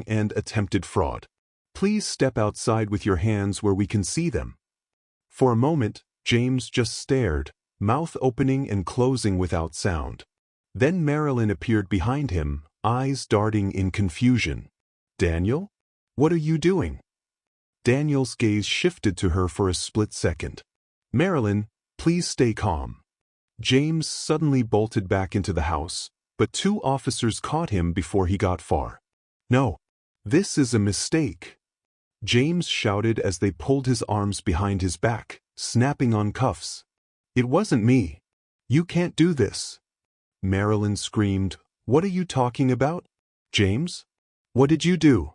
and attempted fraud. Please step outside with your hands where we can see them." For a moment, James just stared, mouth opening and closing without sound. Then Marilyn appeared behind him, eyes darting in confusion. "Daniel? What are you doing?" Daniel's gaze shifted to her for a split second. "Marilyn, please stay calm." James suddenly bolted back into the house, but 2 officers caught him before he got far. "No, this is a mistake," James shouted as they pulled his arms behind his back, snapping on cuffs. "It wasn't me. You can't do this." Marilyn screamed, "What are you talking about? James? What did you do?"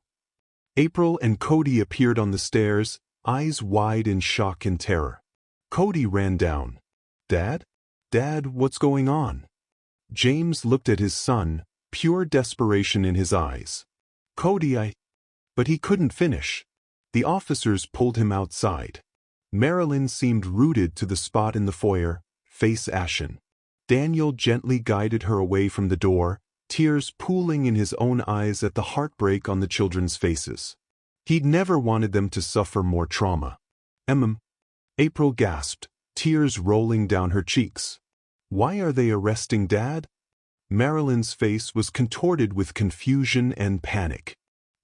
April and Cody appeared on the stairs, eyes wide in shock and terror. Cody ran down. "Dad? Dad, what's going on?" James looked at his son, pure desperation in his eyes. "Cody, But he couldn't finish. The officers pulled him outside. Marilyn seemed rooted to the spot in the foyer, face ashen. Daniel gently guided her away from the door, tears pooling in his own eyes at the heartbreak on the children's faces. He'd never wanted them to suffer more trauma. April gasped, tears rolling down her cheeks. "Why are they arresting Dad?" Marilyn's face was contorted with confusion and panic.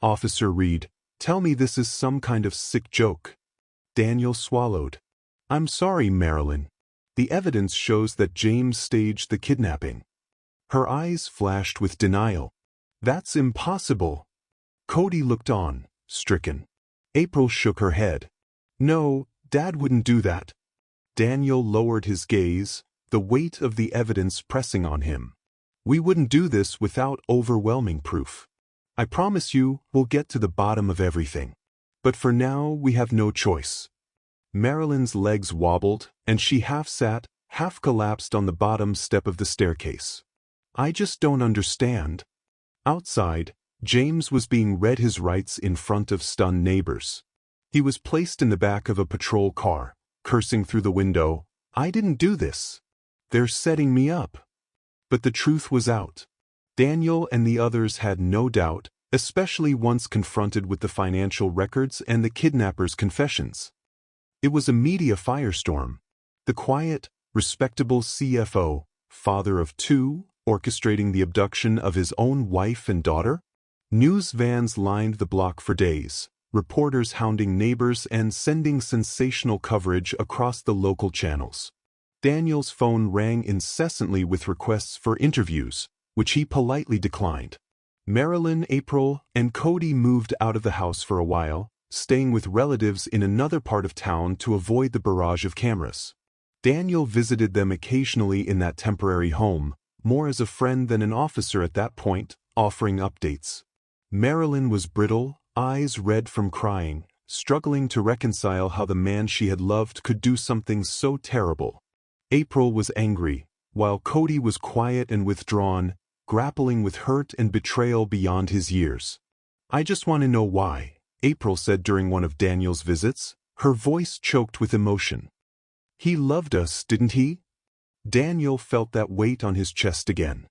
Officer Reed, tell me this is some kind of sick joke. Daniel swallowed. I'm sorry, Marilyn. The evidence shows that James staged the kidnapping. Her eyes flashed with denial. That's impossible. Cody looked on, stricken. April shook her head. No, Dad wouldn't do that. Daniel lowered his gaze, the weight of the evidence pressing on him. We wouldn't do this without overwhelming proof. I promise you, we'll get to the bottom of everything. But for now, we have no choice. Marilyn's legs wobbled, and she half sat, half collapsed on the bottom step of the staircase. I just don't understand. Outside, James was being read his rights in front of stunned neighbors. He was placed in the back of a patrol car, cursing through the window, I didn't do this. They're setting me up. But the truth was out. Daniel and the others had no doubt, especially once confronted with the financial records and the kidnapper's confessions. It was a media firestorm. The quiet, respectable CFO, father of two, orchestrating the abduction of his own wife and daughter? News vans lined the block for days, reporters hounding neighbors and sending sensational coverage across the local channels. Daniel's phone rang incessantly with requests for interviews, which he politely declined. Marilyn, April, and Cody moved out of the house for a while, staying with relatives in another part of town to avoid the barrage of cameras. Daniel visited them occasionally in that temporary home, more as a friend than an officer at that point, offering updates. Marilyn was brittle, eyes red from crying, struggling to reconcile how the man she had loved could do something so terrible. April was angry, while Cody was quiet and withdrawn, grappling with hurt and betrayal beyond his years. I just want to know why, April said during one of Daniel's visits, her voice choked with emotion. He loved us, didn't he? Daniel felt that weight on his chest again.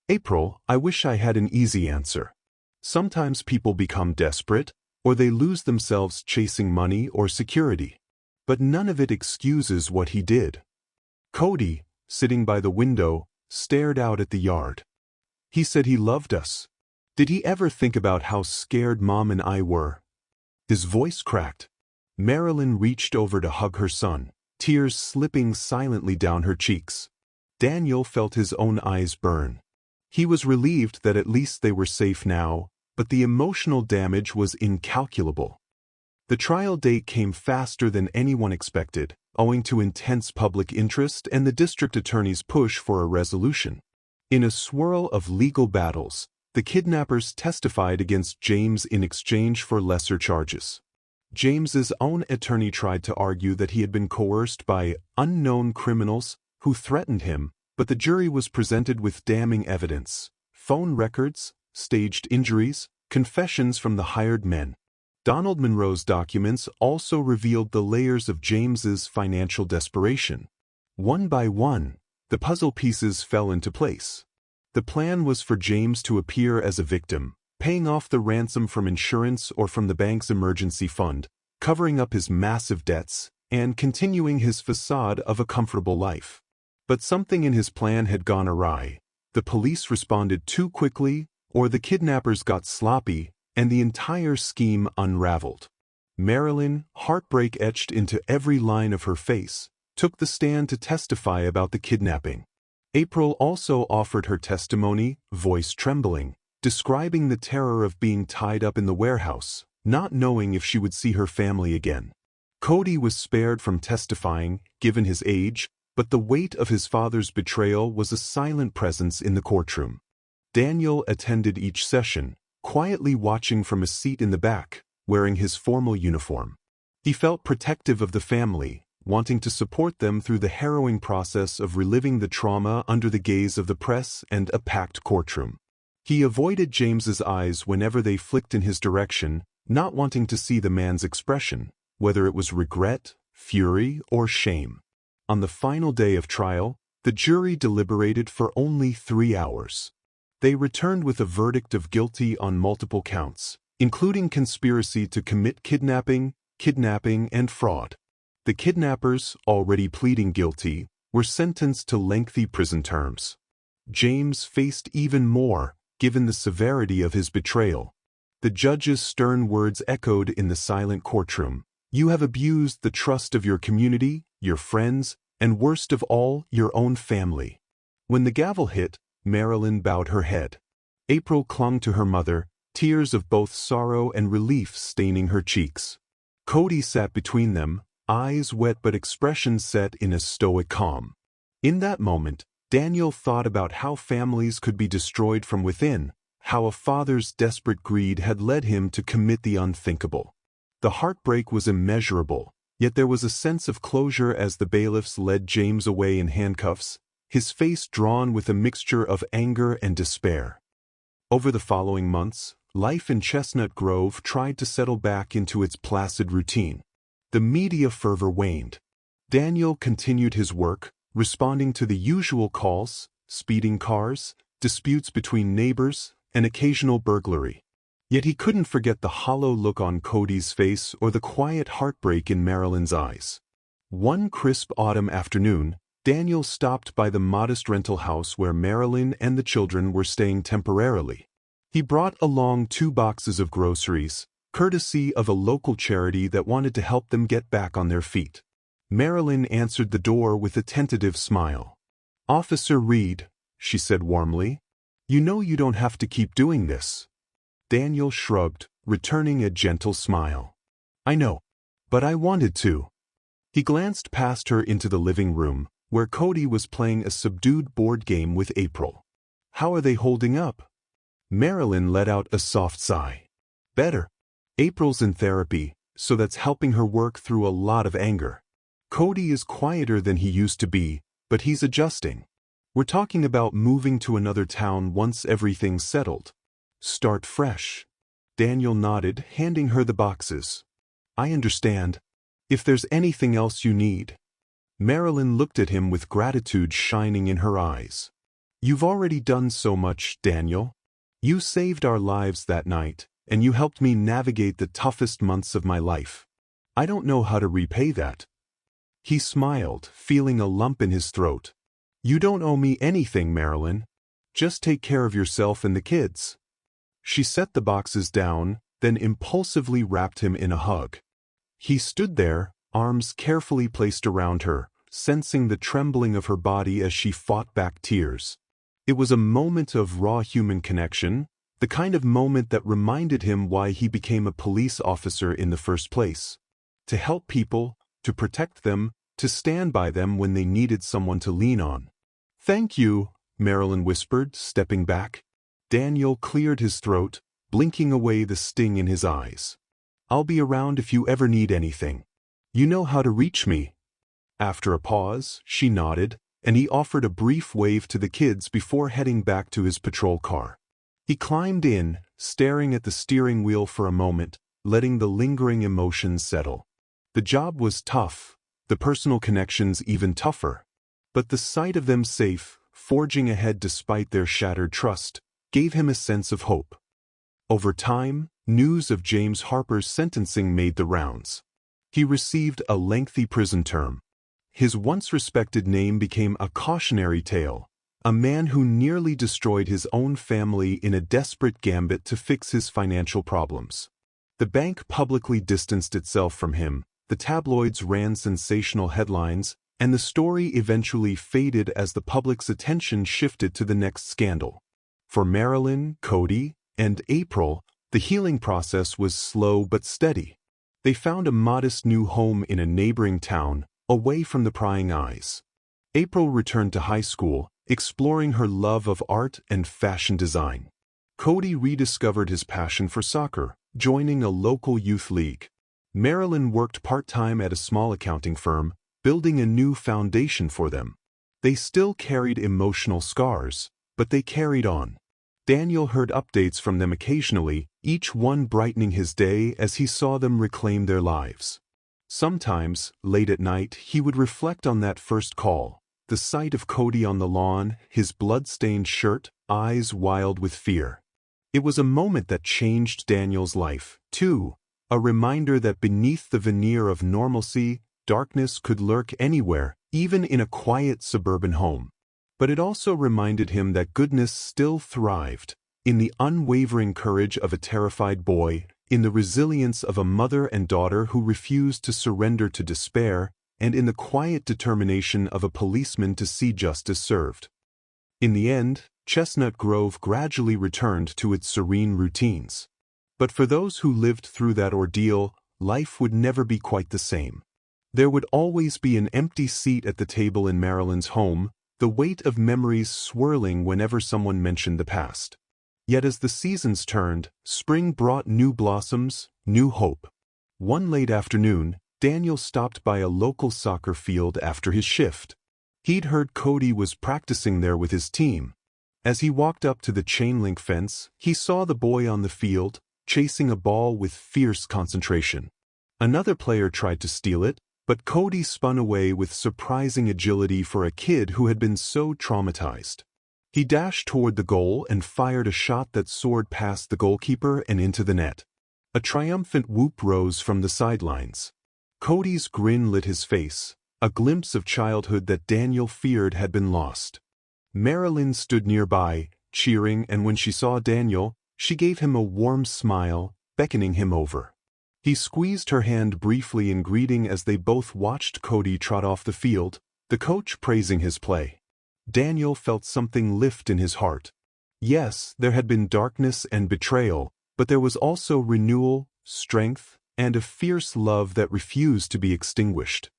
April, I wish I had an easy answer. Sometimes people become desperate, or they lose themselves chasing money or security. But none of it excuses what he did. Cody, sitting by the window, stared out at the yard. He said he loved us. Did he ever think about how scared Mom and I were? His voice cracked. Marilyn reached over to hug her son, tears slipping silently down her cheeks. Daniel felt his own eyes burn. He was relieved that at least they were safe now, but the emotional damage was incalculable. The trial date came faster than anyone expected, owing to intense public interest and the district attorney's push for a resolution. In a swirl of legal battles, the kidnappers testified against James in exchange for lesser charges. James's own attorney tried to argue that he had been coerced by unknown criminals who threatened him, but the jury was presented with damning evidence: phone records, staged injuries, confessions from the hired men. Donald Monroe's documents also revealed the layers of James's financial desperation. One by one, the puzzle pieces fell into place. The plan was for James to appear as a victim, paying off the ransom from insurance or from the bank's emergency fund, covering up his massive debts, and continuing his facade of a comfortable life. But something in his plan had gone awry. The police responded too quickly, or the kidnappers got sloppy, and the entire scheme unraveled. Marilyn, heartbreak etched into every line of her face, took the stand to testify about the kidnapping. April also offered her testimony, voice trembling, describing the terror of being tied up in the warehouse, not knowing if she would see her family again. Cody was spared from testifying, given his age, but the weight of his father's betrayal was a silent presence in the courtroom. Daniel attended each session, quietly watching from a seat in the back, wearing his formal uniform. He felt protective of the family, wanting to support them through the harrowing process of reliving the trauma under the gaze of the press and a packed courtroom. He avoided James's eyes whenever they flicked in his direction, not wanting to see the man's expression, whether it was regret, fury, or shame. On the final day of trial, the jury deliberated for only 3 hours. They returned with a verdict of guilty on multiple counts, including conspiracy to commit kidnapping, and fraud. The kidnappers, already pleading guilty, were sentenced to lengthy prison terms. James faced even more, given the severity of his betrayal. The judge's stern words echoed in the silent courtroom. You have abused the trust of your community, your friends, and worst of all, your own family. When the gavel hit, Marilyn bowed her head. April clung to her mother, tears of both sorrow and relief staining her cheeks. Cody sat between them, eyes wet but expression set in a stoic calm. In that moment, Daniel thought about how families could be destroyed from within, how a father's desperate greed had led him to commit the unthinkable. The heartbreak was immeasurable, yet there was a sense of closure as the bailiffs led James away in handcuffs, his face drawn with a mixture of anger and despair. Over the following months, life in Chestnut Grove tried to settle back into its placid routine. The media fervor waned. Daniel continued his work, responding to the usual calls, speeding cars, disputes between neighbors, and occasional burglary. Yet he couldn't forget the hollow look on Cody's face or the quiet heartbreak in Marilyn's eyes. One crisp autumn afternoon, Daniel stopped by the modest rental house where Marilyn and the children were staying temporarily. He brought along 2 boxes of groceries, courtesy of a local charity that wanted to help them get back on their feet. Marilyn answered the door with a tentative smile. "Officer Reed," she said warmly, "you know you don't have to keep doing this." Daniel shrugged, returning a gentle smile. "I know, but I wanted to." He glanced past her into the living room, where Cody was playing a subdued board game with April. "How are they holding up?" Marilyn let out a soft sigh. "Better. April's in therapy, so that's helping her work through a lot of anger. Cody is quieter than he used to be, but he's adjusting. We're talking about moving to another town once everything's settled. Start fresh." Daniel nodded, handing her the boxes. "I understand. If there's anything else you need." Marilyn looked at him with gratitude shining in her eyes. "You've already done so much, Daniel. You saved our lives that night, and you helped me navigate the toughest months of my life. I don't know how to repay that." He smiled, feeling a lump in his throat. "You don't owe me anything, Marilyn. Just take care of yourself and the kids." She set the boxes down, then impulsively wrapped him in a hug. He stood there, arms carefully placed around her, sensing the trembling of her body as she fought back tears. It was a moment of raw human connection, the kind of moment that reminded him why he became a police officer in the first place. To help people, to protect them, to stand by them when they needed someone to lean on. "Thank you," Marilyn whispered, stepping back. Daniel cleared his throat, blinking away the sting in his eyes. "I'll be around if you ever need anything. You know how to reach me." After a pause, she nodded, and he offered a brief wave to the kids before heading back to his patrol car. He climbed in, staring at the steering wheel for a moment, letting the lingering emotions settle. The job was tough, the personal connections even tougher. But the sight of them safe, forging ahead despite their shattered trust, gave him a sense of hope. Over time, news of James Harper's sentencing made the rounds. He received a lengthy prison term. His once respected name became a cautionary tale, a man who nearly destroyed his own family in a desperate gambit to fix his financial problems. The bank publicly distanced itself from him, the tabloids ran sensational headlines, and the story eventually faded as the public's attention shifted to the next scandal. For Marilyn, Cody, and April, the healing process was slow but steady. They found a modest new home in a neighboring town, away from the prying eyes. April returned to high school, exploring her love of art and fashion design. Cody rediscovered his passion for soccer, joining a local youth league. Marilyn worked part-time at a small accounting firm, building a new foundation for them. They still carried emotional scars, but they carried on. Daniel heard updates from them occasionally, each one brightening his day as he saw them reclaim their lives. Sometimes, late at night, he would reflect on that first call, the sight of Cody on the lawn, his blood-stained shirt, eyes wild with fear. It was a moment that changed Daniel's life, too, a reminder that beneath the veneer of normalcy, darkness could lurk anywhere, even in a quiet suburban home. But it also reminded him that goodness still thrived, in the unwavering courage of a terrified boy, in the resilience of a mother and daughter who refused to surrender to despair, and in the quiet determination of a policeman to see justice served. In the end, Chestnut Grove gradually returned to its serene routines. But for those who lived through that ordeal, life would never be quite the same. There would always be an empty seat at the table in Marilyn's home, the weight of memories swirling whenever someone mentioned the past. Yet as the seasons turned, spring brought new blossoms, new hope. One late afternoon, Daniel stopped by a local soccer field after his shift. He'd heard Cody was practicing there with his team. As he walked up to the chain-link fence, he saw the boy on the field, chasing a ball with fierce concentration. Another player tried to steal it, but Cody spun away with surprising agility for a kid who had been so traumatized. He dashed toward the goal and fired a shot that soared past the goalkeeper and into the net. A triumphant whoop rose from the sidelines. Cody's grin lit his face, a glimpse of childhood that Daniel feared had been lost. Marilyn stood nearby, cheering, and when she saw Daniel, she gave him a warm smile, beckoning him over. He squeezed her hand briefly in greeting as they both watched Cody trot off the field, the coach praising his play. Daniel felt something lift in his heart. Yes, there had been darkness and betrayal, but there was also renewal, strength, and a fierce love that refused to be extinguished.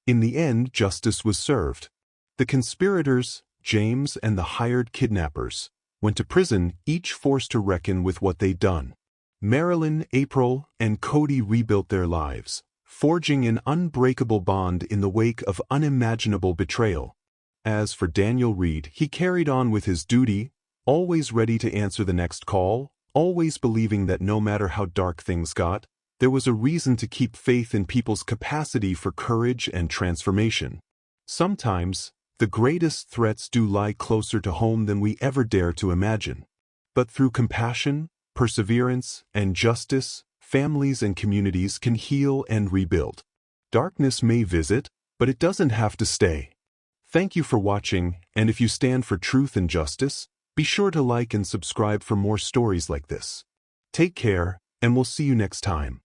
In the end, justice was served. The conspirators, James and the hired kidnappers, went to prison, each forced to reckon with what they'd done. Marilyn, April, and Cody rebuilt their lives, forging an unbreakable bond in the wake of unimaginable betrayal. As for Daniel Reed, he carried on with his duty, always ready to answer the next call, always believing that no matter how dark things got, there was a reason to keep faith in people's capacity for courage and transformation. Sometimes, the greatest threats do lie closer to home than we ever dare to imagine. But through compassion, perseverance, and justice, families and communities can heal and rebuild. Darkness may visit, but it doesn't have to stay. Thank you for watching, and if you stand for truth and justice, be sure to like and subscribe for more stories like this. Take care, and we'll see you next time.